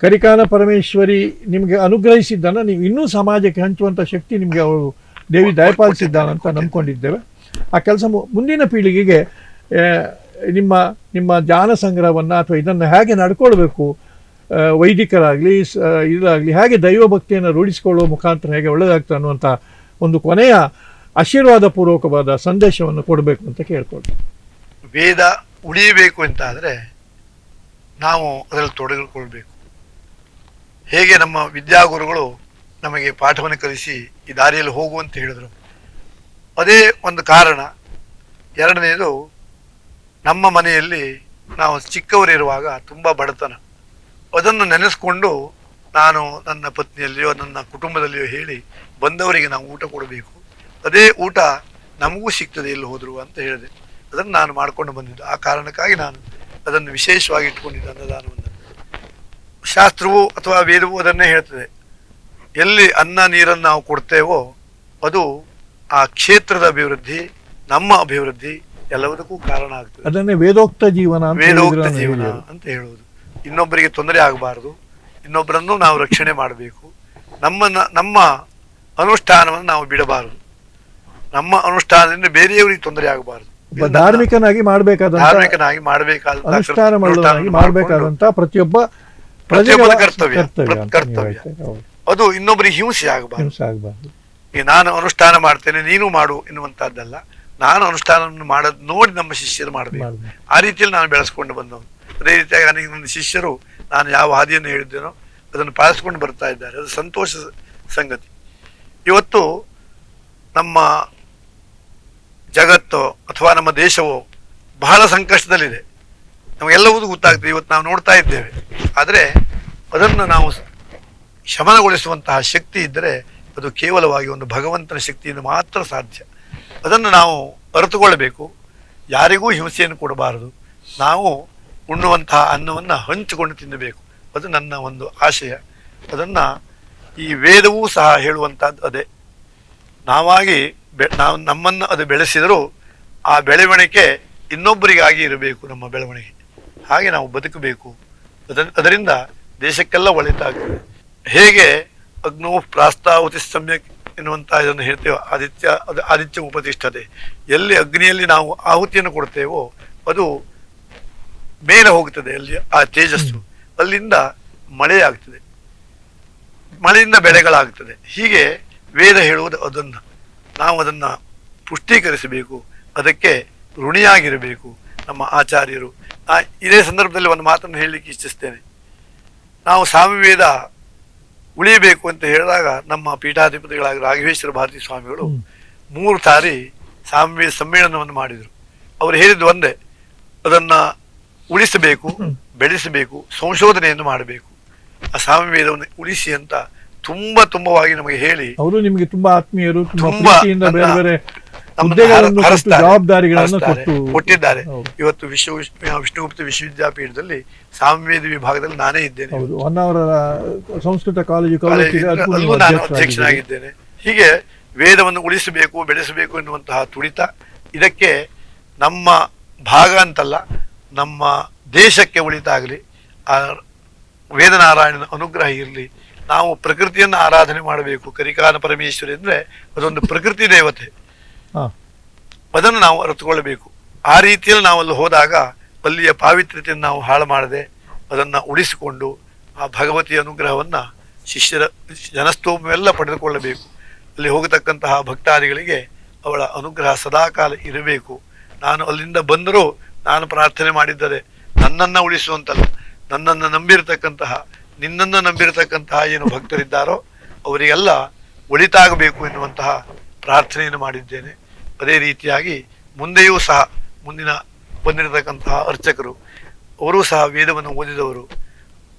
ಕರಿಕಾನ ಪರಮೇಶ್ವರಿ ನಿಮಗೆ ಅನುಗ್ರಹಿಸಿದ್ದನ್ನು ನೀವು ಇನ್ನೂ ಸಮಾಜಕ್ಕೆ ಹಂಚುವಂಥ ಶಕ್ತಿ ನಿಮಗೆ ಅವಳು ದೇವಿ ದಯಪಾಲಿಸಿದ್ದಾನಂತ ನಂಬ್ಕೊಂಡಿದ್ದೇವೆ. ಆ ಕೆಲಸ ಮುಂದಿನ ಪೀಳಿಗೆಗೆ ನಿಮ್ಮ ಜ್ಞಾನ ಸಂಗ್ರಹವನ್ನು ಅಥವಾ ಇದನ್ನು ಹೇಗೆ ನಡ್ಕೊಳ್ಬೇಕು, ವೈದಿಕರಾಗಲಿ ಇದಾಗಲಿ ಹೇಗೆ ದೈವ ಭಕ್ತಿಯನ್ನು ರೂಢಿಸಿಕೊಳ್ಳುವ ಮುಖಾಂತರ ಹೇಗೆ ಒಳ್ಳೆಯದಾಗ್ತದೆ ಅನ್ನುವಂಥ ಒಂದು ಕೊನೆಯ ಆಶೀರ್ವಾದ ಪೂರ್ವಕವಾದ ಸಂದೇಶವನ್ನು ಕೊಡಬೇಕು ಅಂತ ಕೇಳ್ಕೊಳ್ತೀವಿ. ವೇದ ಉಳಿಯಬೇಕು ಅಂತಾದರೆ ನಾವು ಅದರಲ್ಲಿ ತೊಡಗಿಕೊಳ್ಬೇಕು. ಹೇಗೆ ನಮ್ಮ ವಿದ್ಯಾಗುರುಗಳು ನಮಗೆ ಪಾಠವನ್ನು ಕಲಿಸಿ ಈ ದಾರಿಯಲ್ಲಿ ಹೋಗುವಂತ ಹೇಳಿದರು, ಅದೇ ಒಂದು ಕಾರಣ. ಎರಡನೇದು, ನಮ್ಮ ಮನೆಯಲ್ಲಿ ನಾವು ಚಿಕ್ಕವರಿರುವಾಗ ತುಂಬ ಬಡತನ, ಅದನ್ನು ನೆನೆಸ್ಕೊಂಡು ನಾನು ನನ್ನ ಪತ್ನಿಯಲ್ಲಿಯೋ ನನ್ನ ಕುಟುಂಬದಲ್ಲಿಯೋ ಹೇಳಿ ಬಂದವರಿಗೆ ನಾವು ಊಟ ಕೊಡಬೇಕು, ಅದೇ ಊಟ ನಮಗೂ ಸಿಗ್ತದೆ ಎಲ್ಲಿ ಹೋದರು ಅಂತ ಹೇಳಿದೆ. ಅದನ್ನು ನಾನು ಮಾಡಿಕೊಂಡು ಬಂದಿದ್ದು. ಆ ಕಾರಣಕ್ಕಾಗಿ ನಾನು ಅದನ್ನು ವಿಶೇಷವಾಗಿ ಇಟ್ಕೊಂಡಿದ್ದೆ, ಅನ್ನದಾನವನ್ನು. ಶಾಸ್ತ್ರವು ಅಥವಾ ವೇದವು ಅದನ್ನೇ ಹೇಳ್ತದೆ, ಎಲ್ಲಿ ಅನ್ನ ನೀರನ್ನು ನಾವು ಕೊಡ್ತೇವೋ ಅದು ಆ ಕ್ಷೇತ್ರದ ಅಭಿವೃದ್ಧಿ, ನಮ್ಮ ಅಭಿವೃದ್ಧಿ ಎಲ್ಲದಕ್ಕೂ ಕಾರಣ ಆಗ್ತದೆ. ಅದನ್ನೇ ವೇದೋಕ್ತ ಜೀವನ ಅಂತ ಹೇಳುವುದು. ಇನ್ನೊಬ್ಬರಿಗೆ ತೊಂದರೆ ಆಗಬಾರದು, ಇನ್ನೊಬ್ಬರನ್ನು ನಾವು ರಕ್ಷಣೆ ಮಾಡಬೇಕು. ನಮ್ಮ ಅನುಷ್ಠಾನವನ್ನು ನಾವು ಬಿಡಬಾರದು, ನಮ್ಮ ಅನುಷ್ಠಾನದಿಂದ ಬೇರೆಯವರಿಗೆ ತೊಂದರೆ ಆಗಬಾರದು. ಧಾರ್ಮಿಕನಾಗಿ ಮಾಡಬೇಕಾದಂತ ಪ್ರತಿಯೊಬ್ಬ ಕರ್ತವ್ಯ. ಅದು ಇನ್ನೊಬ್ಬರಿಗೆ ಹಿಂಸೆ ಆಗಬಾರದು. ಈಗ ನಾನು ಅನುಷ್ಠಾನ ಮಾಡ್ತೇನೆ ನೀನು ಮಾಡು ಎನ್ನುವಂತಹದ್ದಲ್ಲ. ನಾನು ಅನುಷ್ಠಾನವನ್ನು ಮಾಡೋದು ನೋಡಿ ನಮ್ಮ ಶಿಷ್ಯರು ಮಾಡಬೇಕು. ಆ ರೀತಿಯಲ್ಲಿ ನಾನು ಬೆಳೆಸ್ಕೊಂಡು ಬಂದವನು. ಅದೇ ರೀತಿಯಾಗಿ ನನಗೆ ನನ್ನ ಶಿಷ್ಯರು ನಾನು ಯಾವ ಹಾದಿಯನ್ನು ಹೇಳಿದ್ದೇನೋ ಅದನ್ನು ಪಾಲಿಸ್ಕೊಂಡು ಬರ್ತಾ ಇದ್ದಾರೆ. ಅದು ಸಂತೋಷ ಸಂಗತಿ. ಇವತ್ತು ನಮ್ಮ ಜಗತ್ತು ಅಥವಾ ನಮ್ಮ ದೇಶವು ಬಹಳ ಸಂಕಷ್ಟದಲ್ಲಿದೆ, ನಮಗೆಲ್ಲವೂ ಗೊತ್ತಾಗ್ತದೆ. ಇವತ್ತು ನಾವು ನೋಡ್ತಾ ಇದ್ದೇವೆ. ಆದರೆ ಅದನ್ನು ನಾವು ಶಮನಗೊಳಿಸುವಂತಹ ಶಕ್ತಿ ಇದ್ದರೆ ಅದು ಕೇವಲವಾಗಿ ಒಂದು ಭಗವಂತನ ಶಕ್ತಿಯಿಂದ ಮಾತ್ರ ಸಾಧ್ಯ. ಅದನ್ನು ನಾವು ಅರಿತುಕೊಳ್ಳಬೇಕು. ಯಾರಿಗೂ ಹಿಂಸೆಯನ್ನು ಕೊಡಬಾರದು. ನಾವು ಉಣ್ಣುವಂತಹ ಅನ್ನವನ್ನು ಹಂಚಿಕೊಂಡು ತಿನ್ನಬೇಕು. ಅದು ನನ್ನ ಒಂದು ಆಶಯ. ಅದನ್ನು ಈ ವೇದವೂ ಸಹ ಹೇಳುವಂಥದ್ದು ಅದೇ. ನಾವಾಗಿ ನಾವು ನಮ್ಮನ್ನು ಅದು ಬೆಳೆಸಿದರೂ ಆ ಬೆಳವಣಿಗೆ ಇನ್ನೊಬ್ಬರಿಗಾಗಿ ಇರಬೇಕು. ನಮ್ಮ ಬೆಳವಣಿಗೆ ಹಾಗೆ ನಾವು ಬದುಕಬೇಕು. ಅದರಿಂದ ದೇಶಕ್ಕೆಲ್ಲ ಒಳಿತಾಗ್ತದೆ. ಹೇಗೆ ಅಗ್ನೋ ಪ್ರಾಸ್ತಾವತಿ ಸಮ್ಯಕ್ ಎನ್ನುವಂಥ ಇದನ್ನು ಹೇಳ್ತೇವೆ, ಆದಿತ್ಯ ಉಪತಿಷ್ಠತೆ. ಎಲ್ಲಿ ಅಗ್ನಿಯಲ್ಲಿ ನಾವು ಆಹುತಿಯನ್ನು ಕೊಡ್ತೇವೋ ಅದು ಮೇಲೆ ಹೋಗ್ತದೆ, ಅಲ್ಲಿ ಆ ತೇಜಸ್ಸು, ಅಲ್ಲಿಂದ ಮಳೆ ಆಗ್ತದೆ, ಮಳೆಯಿಂದ ಬೆಳೆಗಳಾಗ್ತದೆ. ಹೀಗೆ ವೇದ ಹೇಳುವುದು ಅದನ್ನು ನಾವು ಅದನ್ನು ಪುಷ್ಟೀಕರಿಸಬೇಕು. ಅದಕ್ಕೆ ಋಣಿಯಾಗಿರಬೇಕು ನಮ್ಮ ಆಚಾರ್ಯರು. ಇದೇ ಸಂದರ್ಭದಲ್ಲಿ ಒಂದು ಮಾತನ್ನು ಹೇಳಲಿಕ್ಕೆ ಇಚ್ಛಿಸ್ತೇನೆ. ನಾವು ಸಾಮವೇದ ಉಳಿಯಬೇಕು ಅಂತ ಹೇಳಿದಾಗ ನಮ್ಮ ಪೀಠಾಧಿಪತಿಗಳಾಗಿ ರಾಘವೇಶ್ವರ ಭಾರತಿ ಸ್ವಾಮಿಗಳು 3 ಸಾರಿ ಸಾಮವೇದ ಸಮ್ಮೇಳನವನ್ನು ಮಾಡಿದರು. ಅವರು ಹೇಳಿದ್ದು ಒಂದೇ, ಅದನ್ನು ಉಳಿಸಬೇಕು, ಬೆಳೆಸಬೇಕು, ಸಂಶೋಧನೆಯನ್ನು ಮಾಡಬೇಕು, ಆ ಸಾಮವೇದವನ್ನು ಉಳಿಸಿ ಅಂತ ತುಂಬವಾಗಿ ನಮಗೆ ಹೇಳಿ ಅವರು ನಿಮಗೆ ತುಂಬಾ ಆತ್ಮೀಯರು, ತುಂಬಾ ಪ್ರೀತಿಯಿಂದ ಬೇರೆ ಬೇರೆ ಹುದ್ದೆಗಳನ್ನು ಕೊಟ್ಟು, ಜವಾಬ್ದಾರಿಗಳನ್ನು ಕೊಟ್ಟಿದ್ದಾರೆ. ಹೌದು. ಇವತ್ತು ವಿಷ್ಣುಗುಪ್ತ ವಿಶ್ವವಿದ್ಯಾಪೀಠದಲ್ಲಿ ಸಾಮವೇದ ವಿಭಾಗದಲ್ಲಿ ನಾನೇ ಇದ್ದೇನೆ. ಹೌದು, ಹೊನ್ನಾವರ ಸಂಸ್ಕೃತ ಕಾಲೇಜು ಅಲ್ಲೂ ನಾನು ಅಧ್ಯಕ್ಷನಾಗಿದ್ದೇನೆ. ಹೀಗೆ ವೇದವನ್ನು ಉಳಿಸಬೇಕು, ಬೆಳೆಸಬೇಕು ಎನ್ನುವಂತಹ ತುಡಿತ, ಇದಕ್ಕೆ ನಮ್ಮ ಭಾಗ ಅಂತಲ್ಲ, ನಮ್ಮ ದೇಶಕ್ಕೆ ಒಳಿತಾಗಲಿ, ಆ ವೇದನಾರಾಯಣನ ಅನುಗ್ರಹ ಇರಲಿ. ನಾವು ಪ್ರಕೃತಿಯನ್ನು ಆರಾಧನೆ ಮಾಡಬೇಕು. ಕರಿಕಾನ ಪರಮೇಶ್ವರಿ ಅಂದರೆ ಅದೊಂದು ಪ್ರಕೃತಿ ದೇವತೆ, ಅದನ್ನು ನಾವು ಅರಿತುಕೊಳ್ಳಬೇಕು. ಆ ರೀತಿಯಲ್ಲಿ ನಾವು ಅಲ್ಲಿ ಹೋದಾಗ ಅಲ್ಲಿಯ ಪಾವಿತ್ರ್ಯತೆಯನ್ನು ನಾವು ಹಾಳು ಮಾಡದೆ ಅದನ್ನು ಉಳಿಸಿಕೊಂಡು ಆ ಭಗವತಿಯ ಅನುಗ್ರಹವನ್ನು ಶಿಷ್ಯರ ಜನಸ್ತೋಮವೆಲ್ಲ ಪಡೆದುಕೊಳ್ಳಬೇಕು. ಅಲ್ಲಿ ಹೋಗತಕ್ಕಂತಹ ಭಕ್ತಾದಿಗಳಿಗೆ ಅವಳ ಅನುಗ್ರಹ ಸದಾಕಾಲ ಇರಬೇಕು. ನಾನು ಅಲ್ಲಿಂದ ಬಂದರೂ ನಾನು ಪ್ರಾರ್ಥನೆ ಮಾಡಿದ್ದರೆ ನನ್ನನ್ನು ಉಳಿಸುವಂತಲ್ಲ, ನನ್ನನ್ನು ನಂಬಿರತಕ್ಕಂತಹ, ನಿನ್ನನ್ನು ನಂಬಿರತಕ್ಕಂತಹ ಏನು ಭಕ್ತರಿದ್ದಾರೋ ಅವರಿಗೆಲ್ಲ ಒಳಿತಾಗಬೇಕು ಎನ್ನುವಂತಹ ಪ್ರಾರ್ಥನೆಯನ್ನು ಮಾಡಿದ್ದೇನೆ. ಅದೇ ರೀತಿಯಾಗಿ ಮುಂದೆಯೂ ಸಹ ಮುಂದಿನ ಬಂದಿರತಕ್ಕಂತಹ ಅರ್ಚಕರು ಅವರೂ ಸಹ ವೇದವನ್ನು ಓದಿದವರು,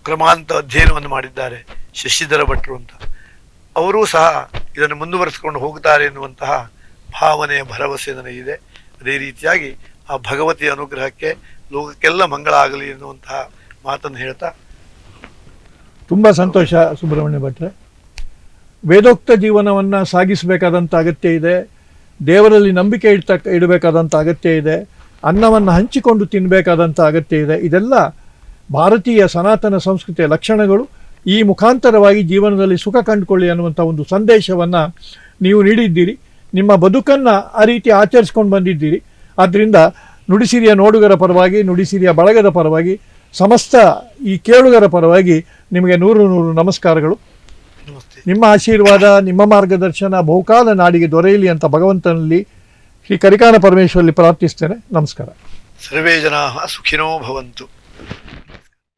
ಕ್ರಮಾಂತ ಅಧ್ಯಯನವನ್ನು ಮಾಡಿದ್ದಾರೆ, ಶಶಿಧರ ಭಟ್ರು ಅಂತ. ಅವರೂ ಸಹ ಇದನ್ನು ಮುಂದುವರಿಸಿಕೊಂಡು ಹೋಗ್ತಾರೆ ಎನ್ನುವಂತಹ ಭಾವನೆಯ ಭರವಸೆ ನನಗಿದೆ. ಅದೇ ರೀತಿಯಾಗಿ ಆ ಭಗವತಿಯ ಅನುಗ್ರಹಕ್ಕೆ ಲೋಕಕ್ಕೆಲ್ಲ ಮಂಗಳ ಆಗಲಿ ಎನ್ನುವಂತಹ ಮಾತನ್ನು ಹೇಳ್ತಾ ತುಂಬ ಸಂತೋಷ. ಸುಬ್ರಹ್ಮಣ್ಯ ಭಟ್ರೆ, ವೇದೋಕ್ತ ಜೀವನವನ್ನು ಸಾಗಿಸಬೇಕಾದಂಥ ಅಗತ್ಯ ಇದೆ, ದೇವರಲ್ಲಿ ನಂಬಿಕೆ ಇಡಬೇಕಾದಂಥ ಅಗತ್ಯ ಇದೆ, ಅನ್ನವನ್ನು ಹಂಚಿಕೊಂಡು ತಿನ್ನಬೇಕಾದಂಥ ಅಗತ್ಯ ಇದೆ. ಇದೆಲ್ಲ ಭಾರತೀಯ ಸನಾತನ ಸಂಸ್ಕೃತಿಯ ಲಕ್ಷಣಗಳು. ಈ ಮುಖಾಂತರವಾಗಿ ಜೀವನದಲ್ಲಿ ಸುಖ ಕಂಡುಕೊಳ್ಳಿ ಅನ್ನುವಂಥ ಒಂದು ಸಂದೇಶವನ್ನು ನೀವು ನೀಡಿದ್ದೀರಿ. ನಿಮ್ಮ ಬದುಕನ್ನು ಆ ರೀತಿ ಆಚರಿಸ್ಕೊಂಡು ಬಂದಿದ್ದೀರಿ. ಆದ್ದರಿಂದ ನುಡಿಸಿರಿಯ ನೋಡುಗರ ಪರವಾಗಿ, ನುಡಿಸಿರಿಯ ಬಳಗದ ಪರವಾಗಿ, ಸಮಸ್ತ ಈ ಕೇಳುಗರ ಪರವಾಗಿ ನಿಮಗೆ 100 ನಮಸ್ಕಾರಗಳು. ನಮಸ್ತೆ. ನಿಮ್ಮ ಆಶೀರ್ವಾದ, ನಿಮ್ಮ ಮಾರ್ಗದರ್ಶನ ಬಹುಕಾಲ ನಾಡಿಗೆ ದೊರೆಯಲಿ ಅಂತ ಭಗವಂತನಲ್ಲಿ ಶ್ರೀ ಕರಿಕಾನ ಪರಮೇಶ್ವರಲ್ಲಿ ಪ್ರಾರ್ಥಿಸ್ತೇನೆ. ನಮಸ್ಕಾರ. ಸರ್ವೇ ಜನಾಃ ಸುಖಿನೋ ಭವಂತು.